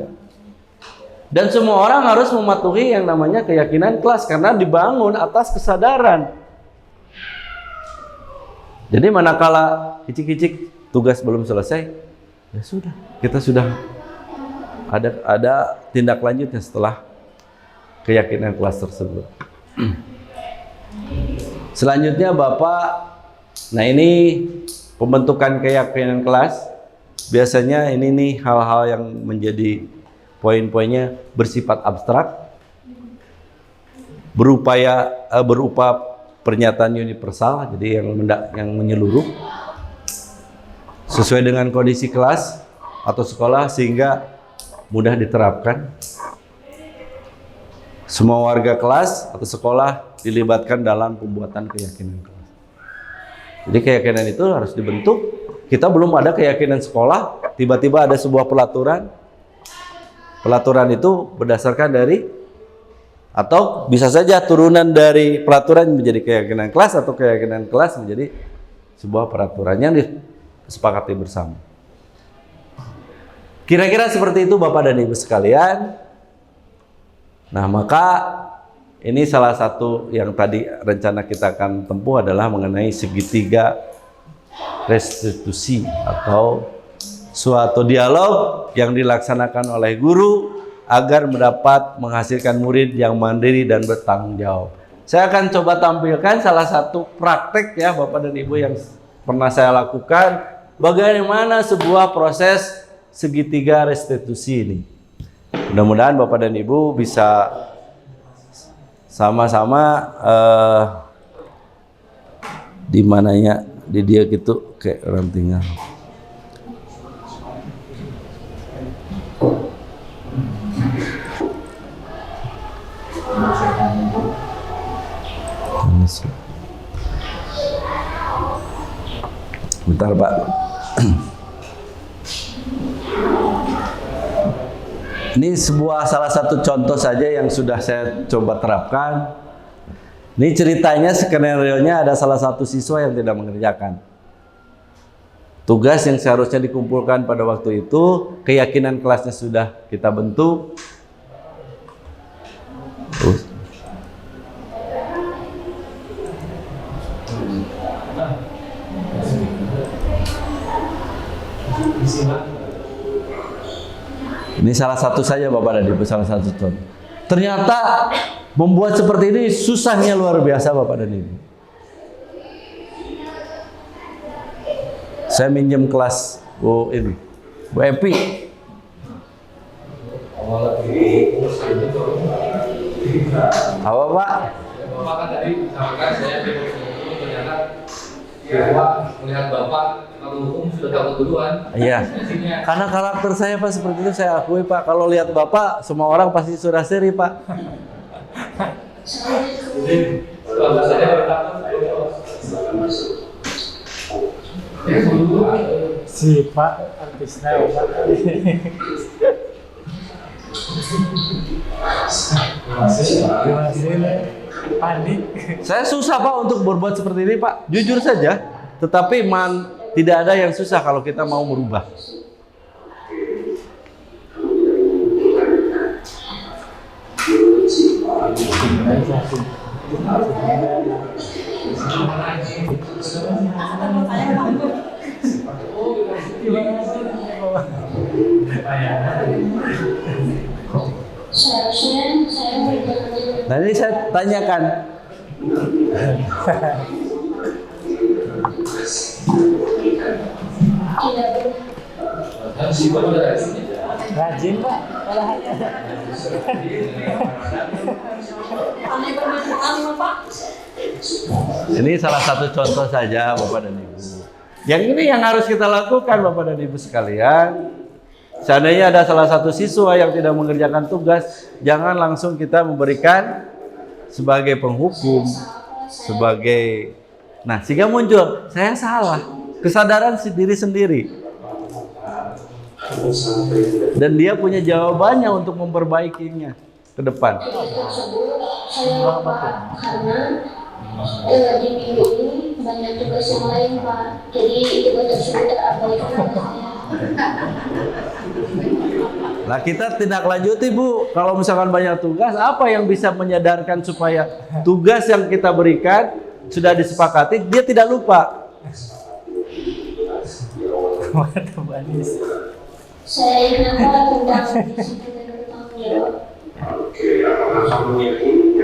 Dan semua orang harus mematuhi yang namanya keyakinan kelas karena dibangun atas kesadaran. Jadi manakala kicik-kicik tugas belum selesai, ya sudah, kita sudah ada tindak lanjutnya setelah keyakinan kelas tersebut. Selanjutnya Bapak, nah ini pembentukan keyakinan kelas. Biasanya ini nih hal-hal yang menjadi poin-poinnya bersifat abstrak, berupa pernyataan universal, jadi yang menyeluruh sesuai dengan kondisi kelas atau sekolah sehingga mudah diterapkan. Semua warga kelas atau sekolah dilibatkan dalam pembuatan keyakinan kelas. Jadi keyakinan itu harus dibentuk. Kita belum ada keyakinan sekolah, tiba-tiba ada sebuah pelaturan. Pelaturan itu berdasarkan dari atau bisa saja turunan dari peraturan menjadi keyakinan kelas atau keyakinan kelas menjadi sebuah peraturan yang disepakati bersama. Kira-kira seperti itu Bapak dan Ibu sekalian. Nah, maka ini salah satu yang tadi rencana kita akan tempuh adalah mengenai segitiga restitusi atau suatu dialog yang dilaksanakan oleh guru agar mendapat menghasilkan murid yang mandiri dan bertanggung jawab. Saya akan coba tampilkan salah satu praktek ya Bapak dan Ibu yang pernah saya lakukan, bagaimana sebuah proses segitiga restitusi ini. Mudah-mudahan Bapak dan Ibu bisa sama-sama di mananya di dia gitu kayak orang tinggal. Bentar Pak. Ini salah satu contoh saja yang sudah saya coba terapkan. Ini ceritanya, skenario-nya ada salah satu siswa yang tidak mengerjakan tugas yang seharusnya dikumpulkan pada waktu itu. Keyakinan kelasnya sudah kita bentuk. Ini salah satu saja Bapak dan Ibu, salah satu contoh. Ternyata membuat seperti ini susahnya luar biasa Bapak dan Ibu. Saya minjem kelas Bu Epi. Apa Pak? Bapak kan tadi sampaikan saya ternyata bahwa melihat Bapak kalau hukum sudah takut duluan. Iya. Karena karakter saya Pak seperti itu, saya akui Pak. Kalau lihat Bapak, semua orang pasti sudah seri Pak. Jadi kalau saya bertakut Si Pak artisnya Pak. Panik. Saya susah Pak untuk berbuat seperti ini Pak, jujur saja. Tetapi tidak ada yang susah kalau kita mau merubah. Nah ini saya tanyakan. Rajin Pak, Ini salah satu contoh saja Bapak dan Ibu. Yang ini yang harus kita lakukan Bapak dan Ibu sekalian. Seandainya ada salah satu siswa yang tidak mengerjakan tugas, jangan langsung kita memberikan sebagai penghukum, sebagai sehingga muncul saya salah. kesadaran diri sendiri. Dan dia punya jawabannya untuk memperbaikinya ke depan. Tersebut saya lupa karena di minggu ini banyak tugas yang lain Pak, jadi tugas tersebut terabaikan oleh saya. Nah, kita tidak lanjuti Bu. Kalau misalkan banyak tugas, apa yang bisa menyadarkan supaya tugas yang kita berikan sudah disepakati, dia tidak lupa. Saya ingin apa tentang disiplin dan bertanggung jawab. Meyakini.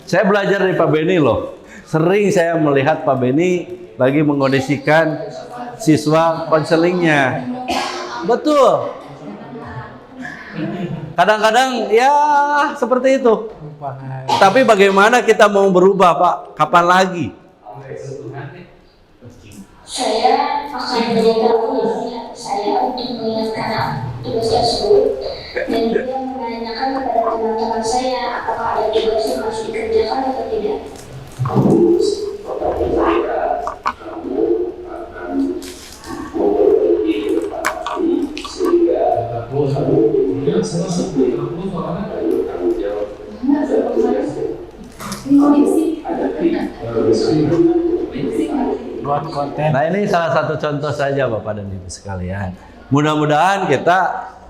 Saya belajar dari Pak Beni loh. Sering saya melihat Pak Beni lagi mengondisikan siswa konselingnya. Betul. Kadang-kadang ya seperti itu. Tapi bagaimana kita mau berubah Pak? Kapan lagi? Saya akan menjaga saya untuk mengingatkan tugas tersebut dan juga menanyakan kepada teman-teman saya apakah ada tugas yang harus dikerjakan atau tidak. Buat konten. Nah, ini salah satu contoh saja Bapak dan Ibu sekalian. Mudah-mudahan kita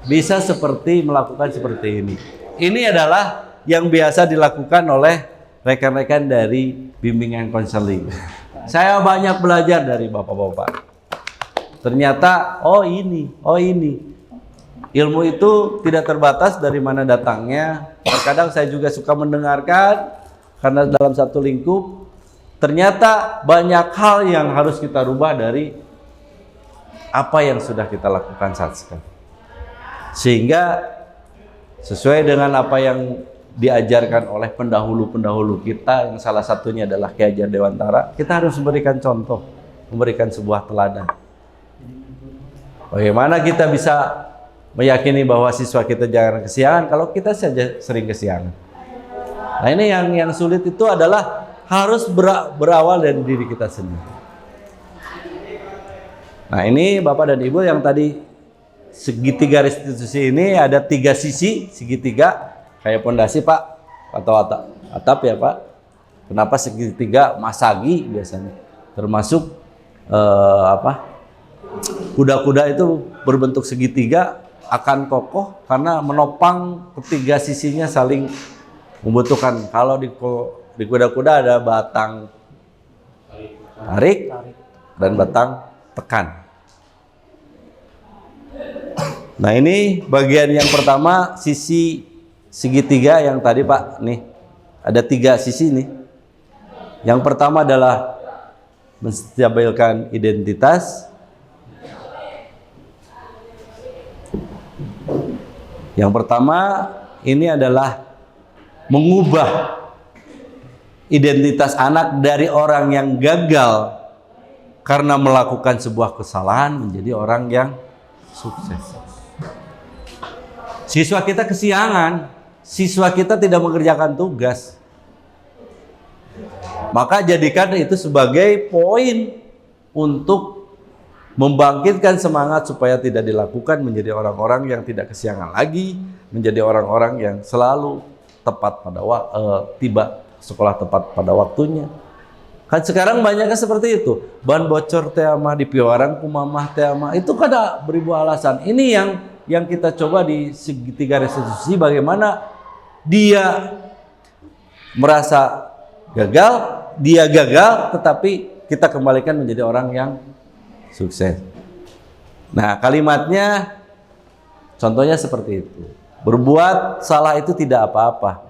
bisa melakukan seperti ini. Ini adalah yang biasa dilakukan oleh rekan-rekan dari bimbingan konseling. Saya banyak belajar dari Bapak-bapak. Ternyata oh ini. Ilmu itu tidak terbatas dari mana datangnya. Terkadang saya juga suka mendengarkan karena dalam satu lingkup ternyata banyak hal yang harus kita rubah dari apa yang sudah kita lakukan saat sekarang. Sehingga sesuai dengan apa yang diajarkan oleh pendahulu-pendahulu kita, yang salah satunya adalah Ki Hajar Dewantara, kita harus memberikan contoh, memberikan sebuah teladan. Bagaimana kita bisa meyakini bahwa siswa kita jangan kesiangan kalau kita saja sering kesiangan. Nah, ini yang sulit itu adalah harus berawal dari diri kita sendiri. Nah, ini Bapak dan Ibu yang tadi segitiga restitusi ini ada 3 sisi segitiga kayak pondasi Pak atau atap ya Pak. Kenapa segitiga? Masagi biasanya. Termasuk kuda-kuda itu berbentuk segitiga akan kokoh karena menopang ketiga sisinya saling membutuhkan. Kalau di kuda-kuda ada batang tarik dan batang tekan. Nah, ini bagian yang pertama, sisi segitiga yang tadi Pak, nih ada 3 sisi nih. Yang pertama adalah menstabilkan identitas. Yang pertama ini adalah mengubah identitas anak dari orang yang gagal karena melakukan sebuah kesalahan menjadi orang yang sukses. Siswa kita kesiangan, siswa kita tidak mengerjakan tugas. Maka jadikan itu sebagai poin untuk membangkitkan semangat supaya tidak dilakukan, menjadi orang-orang yang tidak kesiangan lagi, menjadi orang-orang yang selalu tepat pada tiba sekolah tepat pada waktunya. Kan sekarang banyaknya seperti itu. Ban bocor teh mah di piwarang kumamah teh mah. Itu kan ada beribu alasan. Ini yang kita coba di segitiga restitusi, bagaimana dia merasa gagal, dia gagal tetapi kita kembalikan menjadi orang yang sukses. Nah, kalimatnya contohnya seperti itu. Berbuat salah itu tidak apa-apa.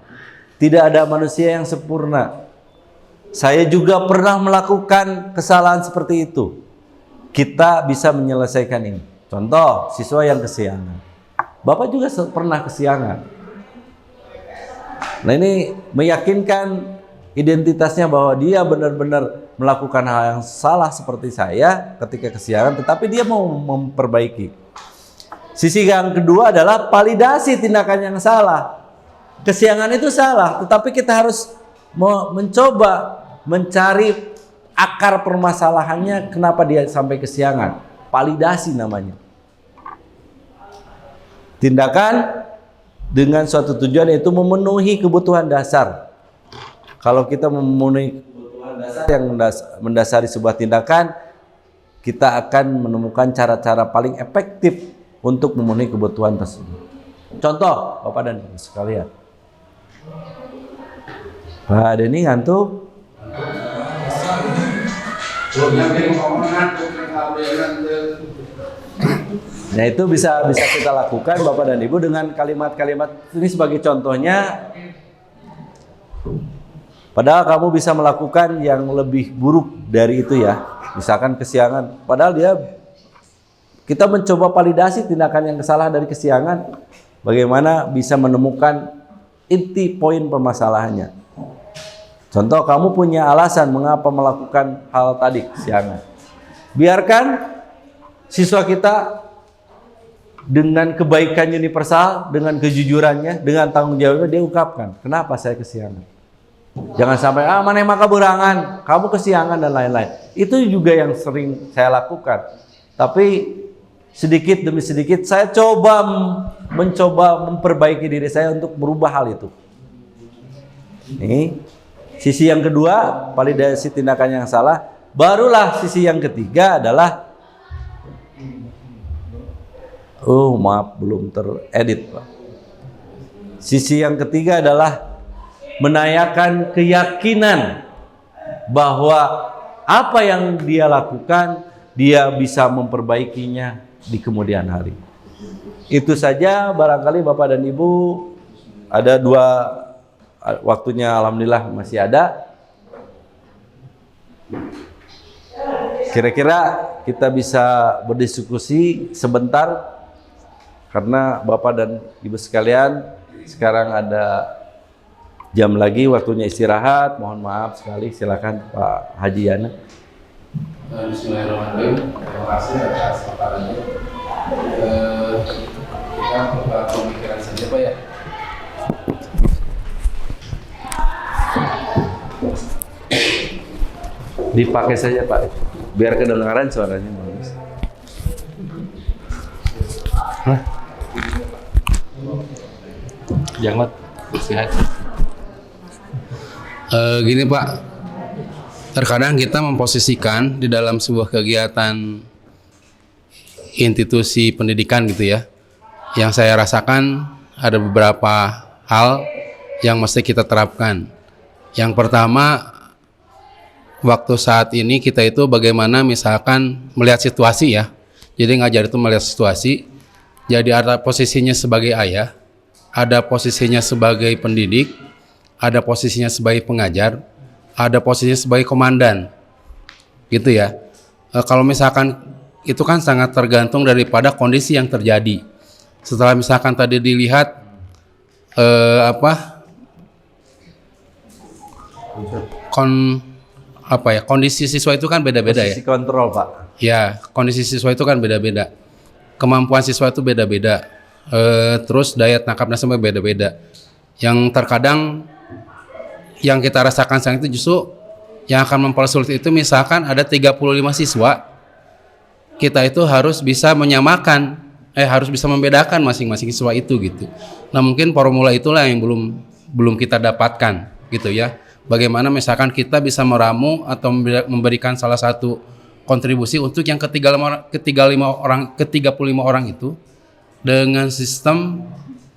Tidak ada manusia yang sempurna. Saya juga pernah melakukan kesalahan seperti itu. Kita bisa menyelesaikan ini. Contoh, siswa yang kesiangan. Bapak juga pernah kesiangan. Nah, ini meyakinkan identitasnya bahwa dia benar-benar melakukan hal yang salah seperti saya ketika kesiangan, tetapi dia mau memperbaiki. Sisi yang kedua adalah validasi tindakan yang salah. kesiangan itu salah, tetapi kita harus mencoba mencari akar permasalahannya kenapa dia sampai kesiangan. Validasi namanya. Tindakan dengan suatu tujuan yaitu memenuhi kebutuhan dasar. Kalau kita memenuhi kebutuhan dasar yang mendasari sebuah tindakan, kita akan menemukan cara-cara paling efektif untuk memenuhi kebutuhan tersebut. Contoh, Bapak dan Ibu sekalian. Pak Denny ngantuk? Nah itu bisa kita lakukan Bapak dan Ibu dengan kalimat-kalimat ini sebagai contohnya. Padahal kamu bisa melakukan yang lebih buruk dari itu ya. Misalkan kesiangan. Padahal kita mencoba validasi tindakan yang kesalahan dari kesiangan. Bagaimana bisa menemukan inti poin permasalahannya. Contoh, kamu punya alasan mengapa melakukan hal tadi kesiangan. Biarkan siswa kita dengan kebaikan universal, dengan kejujurannya, dengan tanggung jawabnya dia ungkapkan, kenapa saya kesiangan. Jangan sampai mana maka berangan, kamu kesiangan dan lain-lain. Itu juga yang sering saya lakukan. Tapi sedikit demi sedikit saya mencoba memperbaiki diri saya untuk merubah hal itu. Ini sisi yang kedua, validasi tindakan yang salah. Barulah sisi yang ketiga adalah maaf belum teredit, Pak. Sisi yang ketiga adalah menanyakan keyakinan bahwa apa yang dia lakukan dia bisa memperbaikinya di kemudian hari. Itu saja barangkali Bapak dan Ibu, ada 2 waktunya alhamdulillah masih ada. Kira-kira kita bisa berdiskusi sebentar karena Bapak dan Ibu sekalian sekarang ada jam lagi waktunya istirahat. Mohon maaf sekali, silakan Pak Haji Yana. Bismillahirrahmanirrahim. Terima kasih atas paparannya. Kita pemikiran saja Pak ya. Dipakai saja Pak, biar kedengaran suaranya bagus. Jangan sehat. Gini Pak, terkadang kita memposisikan di dalam sebuah kegiatan institusi pendidikan gitu ya, yang saya rasakan ada beberapa hal yang mesti kita terapkan. Yang pertama, waktu saat ini kita itu bagaimana misalkan melihat situasi ya. Jadi ngajar itu melihat situasi. Jadi ada posisinya sebagai ayah, ada posisinya sebagai pendidik, ada posisinya sebagai pengajar, ada posisinya sebagai komandan. Gitu ya. Kalau misalkan itu kan sangat tergantung daripada kondisi yang terjadi. Setelah misalkan tadi dilihat kondisi siswa itu kan beda-beda ya. Posisi kontrol Pak. Ya, kondisi siswa itu kan beda-beda. Kemampuan siswa itu beda-beda. Terus daya tangkapnya sampai beda-beda. Yang terkadang yang kita rasakan sekarang itu justru yang akan mempersulit itu misalkan ada 35 siswa. Kita itu harus bisa menyamakan, harus bisa membedakan masing-masing siswa itu gitu. Nah, mungkin formula itulah yang belum kita dapatkan gitu ya. Bagaimana misalkan kita bisa meramu atau memberikan salah satu kontribusi untuk yang 35 orang itu dengan sistem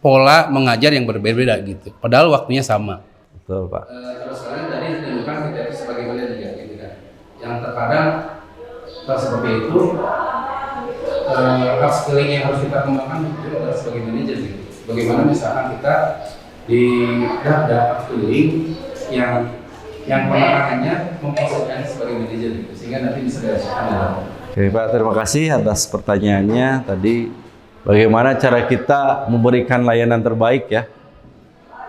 pola mengajar yang berbeda gitu. Padahal waktunya sama. Betul Pak. Terus kalian tadi ditentukan kita itu sebagaimana juga gitu kan. Yang terkadang seperti itu skilling yang harus kita kembangkan itu adalah sebagai manajer gitu. Bagaimana misalkan kita di dapat skilling yang penekanannya memposisikan sebagai manajer gitu, sehingga nanti bisa dirasakan. Oke Pak, terima kasih atas pertanyaannya tadi. Bagaimana cara kita memberikan layanan terbaik ya?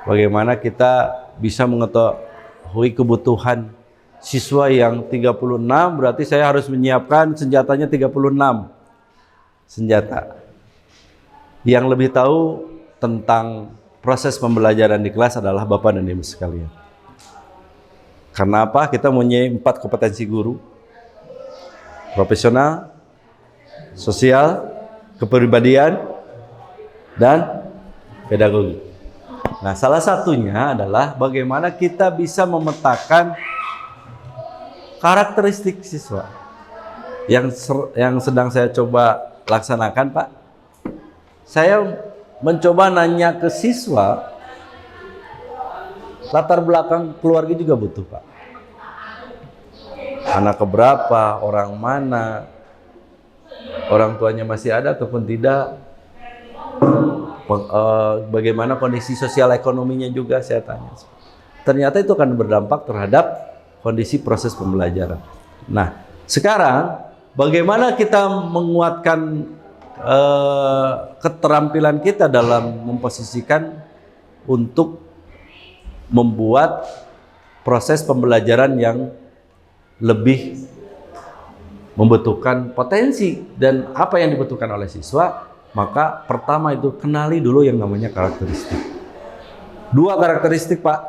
Bagaimana kita bisa mengetahui kebutuhan siswa yang 36, berarti saya harus menyiapkan senjatanya 36 senjata. Yang lebih tahu tentang proses pembelajaran di kelas adalah Bapak dan Ibu sekalian. Karena apa? Kita mempunyai 4 kompetensi guru. Profesional, sosial, kepribadian, dan pedagogi. Nah, salah satunya adalah bagaimana kita bisa memetakan karakteristik siswa. Yang sedang saya coba laksanakan, Pak. Saya mencoba nanya ke siswa, latar belakang keluarga juga butuh, Pak. Anak keberapa, orang mana, orang tuanya masih ada ataupun tidak, bagaimana kondisi sosial ekonominya juga saya tanya. Ternyata itu akan berdampak terhadap kondisi proses pembelajaran. Nah, sekarang bagaimana kita menguatkan keterampilan kita dalam memposisikan untuk membuat proses pembelajaran yang lebih membutuhkan potensi dan apa yang dibutuhkan oleh siswa. Maka pertama itu kenali dulu yang namanya karakteristik. 2 karakteristik, Pak.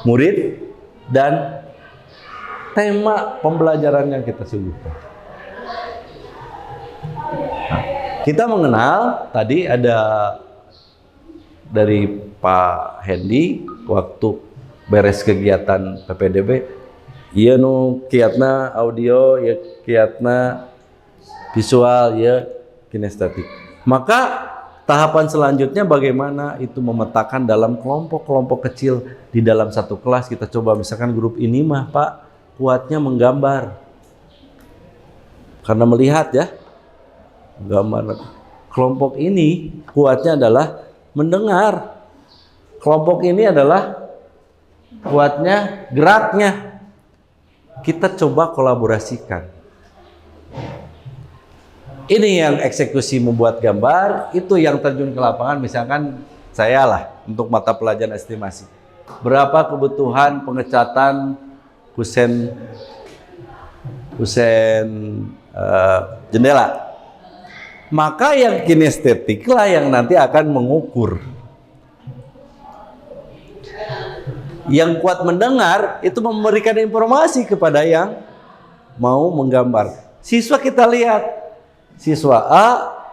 Murid dan tema pembelajaran yang kita suguhkan. Nah, kita mengenal tadi ada dari Pak Hendy waktu beres kegiatan PPDB, iya nu kiatna audio, ya kiatna visual, ya kinestetik. Maka tahapan selanjutnya bagaimana itu memetakan dalam kelompok-kelompok kecil di dalam satu kelas. Kita coba misalkan grup ini mah Pak kuatnya menggambar. Karena melihat ya, gambar. Kelompok ini kuatnya adalah mendengar. Kelompok ini adalah kuatnya geraknya. Kita coba kolaborasikan. Ini yang eksekusi membuat gambar, itu yang terjun ke lapangan, misalkan saya lah untuk mata pelajaran estimasi. Berapa kebutuhan pengecatan kusen jendela. Maka yang kinestetik lah yang nanti akan mengukur. Yang kuat mendengar itu memberikan informasi kepada yang mau menggambar. Siswa kita lihat, siswa A,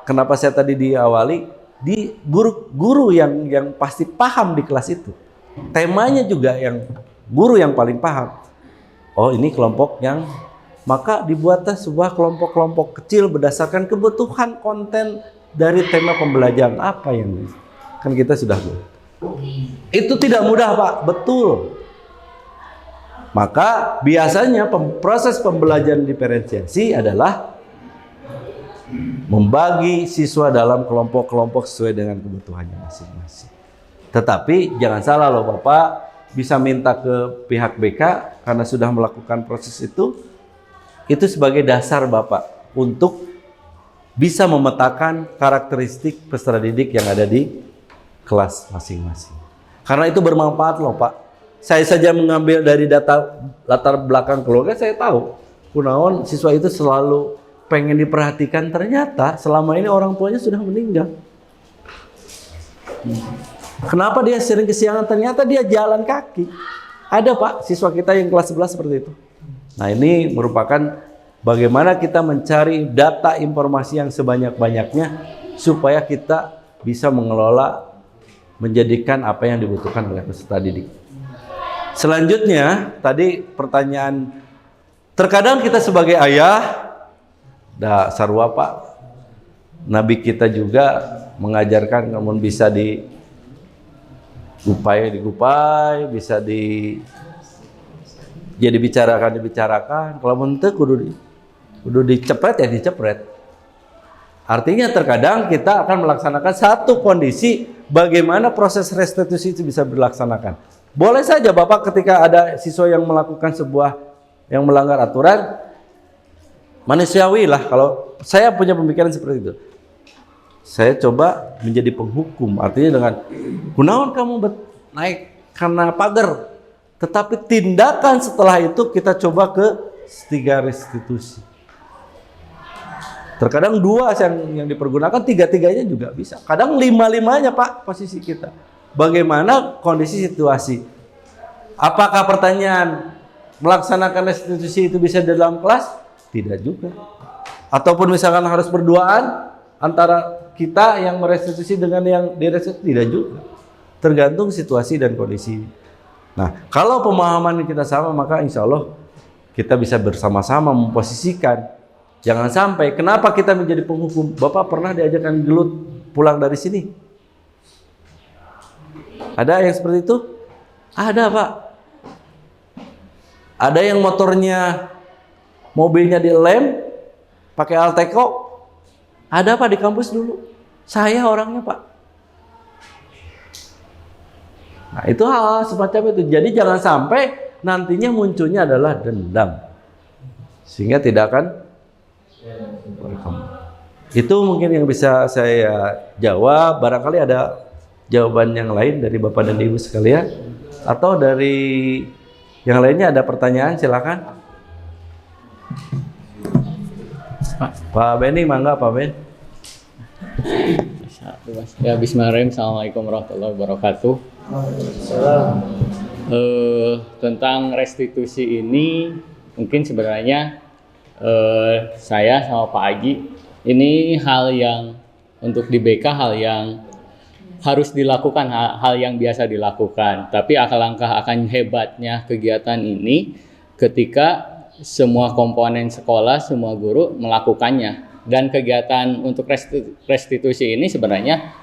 kenapa saya tadi diawali di guru yang pasti paham di kelas itu. Temanya juga yang guru yang paling paham. Oh, ini kelompok yang, maka dibuatlah sebuah kelompok-kelompok kecil berdasarkan kebutuhan konten dari tema pembelajaran apa yang kan kita sudah buat. Itu tidak mudah, Pak, betul. Maka biasanya proses pembelajaran diferensiasi adalah membagi siswa dalam kelompok-kelompok sesuai dengan kebutuhannya masing-masing. Tetapi jangan salah loh Bapak, bisa minta ke pihak BK karena sudah melakukan proses itu sebagai dasar Bapak untuk bisa memetakan karakteristik peserta didik yang ada di kelas masing-masing. Karena itu bermanfaat loh Pak. Saya saja mengambil dari data latar belakang keluarga, saya tahu kunaon siswa itu selalu pengen diperhatikan, ternyata selama ini orang tuanya sudah meninggal. Kenapa dia sering kesiangan? Ternyata dia jalan kaki. Ada Pak, siswa kita yang kelas 11 seperti itu. Nah, ini merupakan bagaimana kita mencari data informasi yang sebanyak-banyaknya supaya kita bisa mengelola, menjadikan apa yang dibutuhkan oleh peserta didik. Selanjutnya, tadi pertanyaan, terkadang kita sebagai ayah, dah sarua Pak, Nabi kita juga mengajarkan namun bisa digupai, bisa jadi dibicarakan. Kalau mentek kudu dicepret ya dicepret. Artinya terkadang kita akan melaksanakan satu kondisi bagaimana proses restitusi itu bisa dilaksanakan. Boleh saja Bapak ketika ada siswa yang melakukan sebuah yang melanggar aturan, manusiawi lah, kalau saya punya pemikiran seperti itu. Saya coba menjadi penghukum, artinya dengan kunaon kamu naik karena pagar, tetapi tindakan setelah itu kita coba ke 3 restitusi. Terkadang 2 yang dipergunakan, 3-3-nya juga bisa. Kadang 5-5-nya Pak posisi kita. Bagaimana kondisi situasi? Apakah pertanyaan melaksanakan restitusi itu bisa di dalam kelas? Tidak juga. Ataupun misalkan harus berduaan antara kita yang merestitusi dengan yang direstitusi? Tidak juga. Tergantung situasi dan kondisi. Nah, kalau pemahaman kita sama, maka insya Allah kita bisa bersama-sama memposisikan. Jangan sampai, kenapa kita menjadi penghukum? Bapak pernah diajarkan gelut pulang dari sini? Ada yang seperti itu? Ada Pak. Ada yang motornya, mobilnya dilem, pakai Alteco. Ada Pak di kampus dulu. Saya orangnya Pak. Nah itu hal semacam itu. Jadi jangan sampai nantinya munculnya adalah dendam. Sehingga tidak akan itu mungkin yang bisa saya jawab. Barangkali ada jawaban yang lain dari Bapak dan Ibu sekalian, atau dari yang lainnya ada pertanyaan, silakan. Pak Beni, mangga Pak Ben. Ya, bismillahirrahmanirrahim. Assalamualaikum warahmatullahi wabarakatuh. Tentang restitusi ini mungkin sebenarnya saya sama Pak Aji, ini hal yang untuk di BK hal yang harus dilakukan, hal yang biasa dilakukan. Tapi alangkah akan hebatnya kegiatan ini ketika semua komponen sekolah, semua guru melakukannya. Dan kegiatan untuk restitusi ini sebenarnya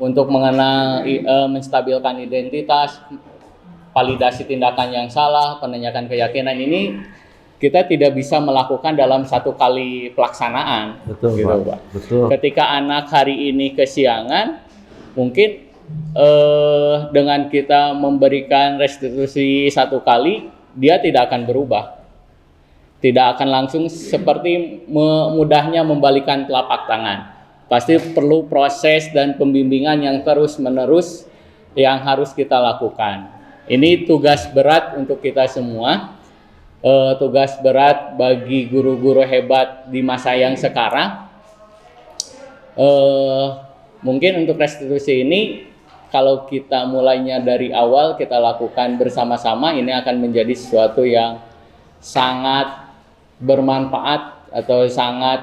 untuk mengenal, menstabilkan identitas, validasi tindakan yang salah, penanyakan keyakinan ini kita tidak bisa melakukan dalam satu kali pelaksanaan. Betul, gitu, Pak. Pak. Betul. Ketika anak hari ini kesiangan, mungkin dengan kita memberikan restitusi satu kali, dia tidak akan berubah. Tidak akan langsung seperti mudahnya membalikan telapak tangan. Pasti perlu proses dan pembimbingan yang terus-menerus yang harus kita lakukan. Ini tugas berat untuk kita semua. Tugas berat bagi guru-guru hebat di masa yang sekarang. Mungkin untuk restitusi ini, kalau kita mulainya dari awal, kita lakukan bersama-sama, ini akan menjadi sesuatu yang sangat bermanfaat atau sangat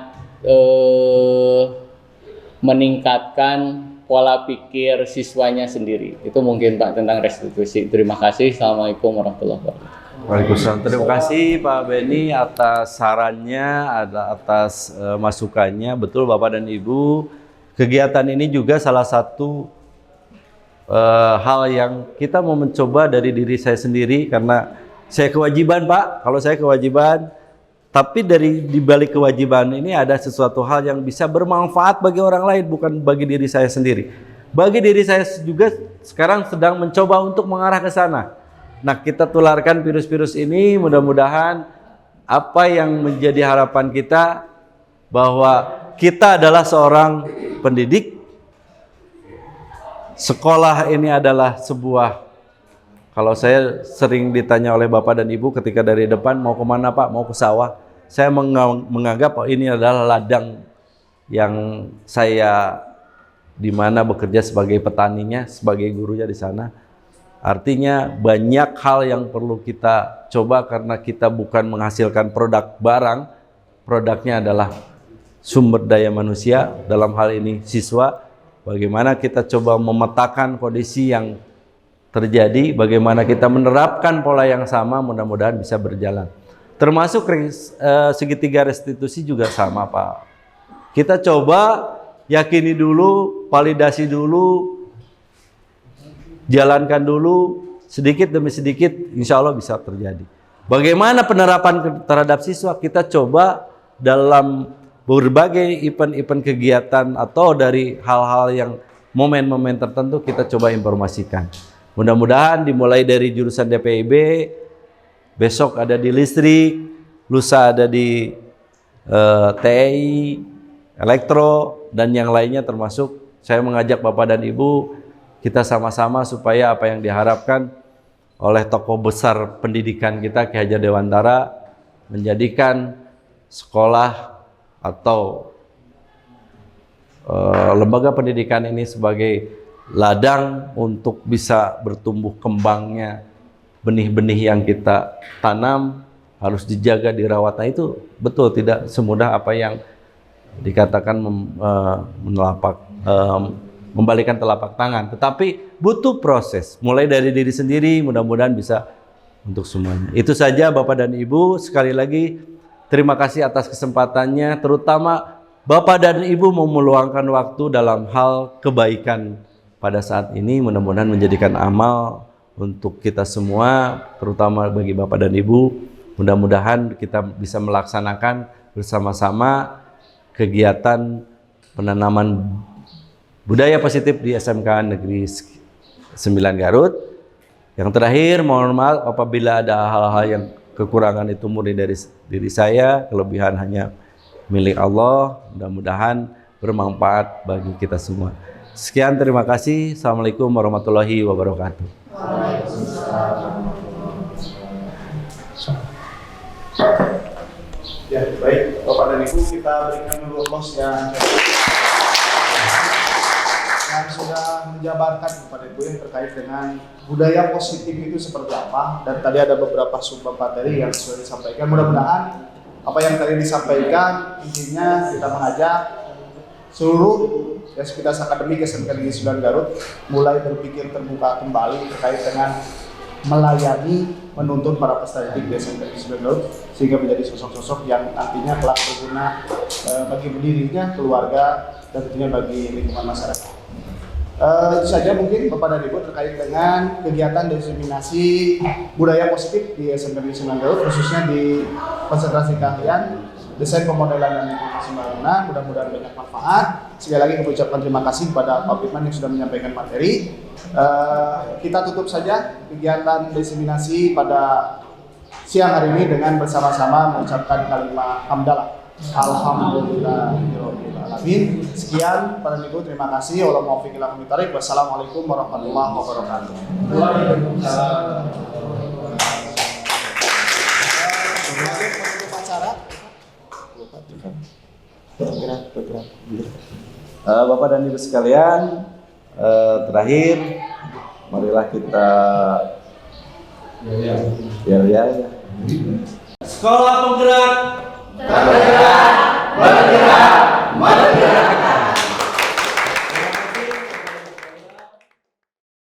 meningkatkan pola pikir siswanya sendiri. Itu mungkin Pak tentang restitusi. Terima kasih. Assalamualaikum warahmatullahi wabarakatuh. Waalaikumsalam. Terima kasih Pak Beni atas sarannya, atas masukannya. Betul Bapak dan Ibu, kegiatan ini juga salah satu hal yang kita mau mencoba dari diri saya sendiri, karena saya kewajiban Pak. Kalau saya kewajiban, tapi di balik kewajiban ini ada sesuatu hal yang bisa bermanfaat bagi orang lain, bukan bagi diri saya sendiri. Bagi diri saya juga sekarang sedang mencoba untuk mengarah ke sana. Nah, kita tularkan virus-virus ini, mudah-mudahan apa yang menjadi harapan kita, bahwa kita adalah seorang pendidik, sekolah ini adalah sebuah, kalau saya sering ditanya oleh Bapak dan Ibu ketika dari depan, mau kemana Pak? Mau ke sawah. Saya menganggap oh, ini adalah ladang yang saya di mana bekerja sebagai petaninya, sebagai gurunya di sana. Artinya banyak hal yang perlu kita coba, karena kita bukan menghasilkan produk barang, produknya adalah sumber daya manusia, dalam hal ini siswa. Bagaimana kita coba memetakan kondisi yang terjadi, bagaimana kita menerapkan pola yang sama, mudah-mudahan bisa berjalan. Termasuk segitiga restitusi juga sama Pak. Kita coba yakini dulu, validasi dulu, jalankan dulu, sedikit demi sedikit, insya Allah bisa terjadi. Bagaimana penerapan terhadap siswa, kita coba dalam berbagai event-event kegiatan atau dari hal-hal yang momen-momen tertentu kita coba informasikan. Mudah-mudahan dimulai dari jurusan DPIB, besok ada di listrik, lusa ada di TI, elektro, dan yang lainnya, termasuk saya mengajak Bapak dan Ibu, kita sama-sama supaya apa yang diharapkan oleh tokoh besar pendidikan kita, Ki Hajar Dewantara, menjadikan sekolah atau lembaga pendidikan ini sebagai ladang untuk bisa bertumbuh kembangnya benih-benih yang kita tanam harus dijaga, dirawat. Nah itu betul tidak semudah apa yang dikatakan membalikan telapak tangan, tetapi butuh proses mulai dari diri sendiri, mudah-mudahan bisa untuk semuanya. Itu saja Bapak dan Ibu, sekali lagi terima kasih atas kesempatannya, terutama Bapak dan Ibu mau meluangkan waktu dalam hal kebaikan pada saat ini, mudah-mudahan menjadikan amal untuk kita semua, terutama bagi Bapak dan Ibu. Mudah-mudahan kita bisa melaksanakan bersama-sama kegiatan penanaman budaya positif di SMK Negeri 9 Garut. Yang terakhir, mohon maaf apabila ada hal-hal yang kekurangan itu murni dari diri saya, kelebihan hanya milik Allah. Mudah-mudahan bermanfaat bagi kita semua. Sekian, terima kasih. Assalamualaikum warahmatullahi wabarakatuh. Ya, baik Bapak dan Ibu, kita berikan dulu close yang sudah menjabarkan kepada Ibu yang terkait dengan budaya positif itu seperti apa, dan tadi ada beberapa subbab materi yang sudah disampaikan. Mudah-mudahan apa yang tadi disampaikan intinya kita mengajak seluruh Sivitas Akademik SMK Negeri 9 Garut mulai berpikir terbuka kembali terkait dengan melayani, menuntun para peserta didik di SMK Negeri 9 Garut sehingga menjadi sosok-sosok yang nantinya kelak berguna bagi dirinya, keluarga, dan tentunya bagi lingkungan masyarakat. Itu saja mungkin Bapak dan Ibu terkait dengan kegiatan diseminasi budaya positif di SMK Negeri 9 Garut, khususnya di konsentrasi keahlian desain pemodelan dan informasi bangunan. Mudah-mudahan banyak manfaat. Sekali lagi kami ucapkan terima kasih kepada Pak Firman yang sudah menyampaikan materi. Kita tutup saja kegiatan diseminasi pada siang hari ini dengan bersama-sama mengucapkan kalimat hamdalah. Alhamdulillahirabbil alamin. Sekian para ibu, terima kasih. Wassalamualaikum warahmatullahi wabarakatuh. Waalaikumsalam. Bapak dan Ibu sekalian, terakhir marilah kita ya. Sekolah Penggerak bergerak, bergerak, bergerak.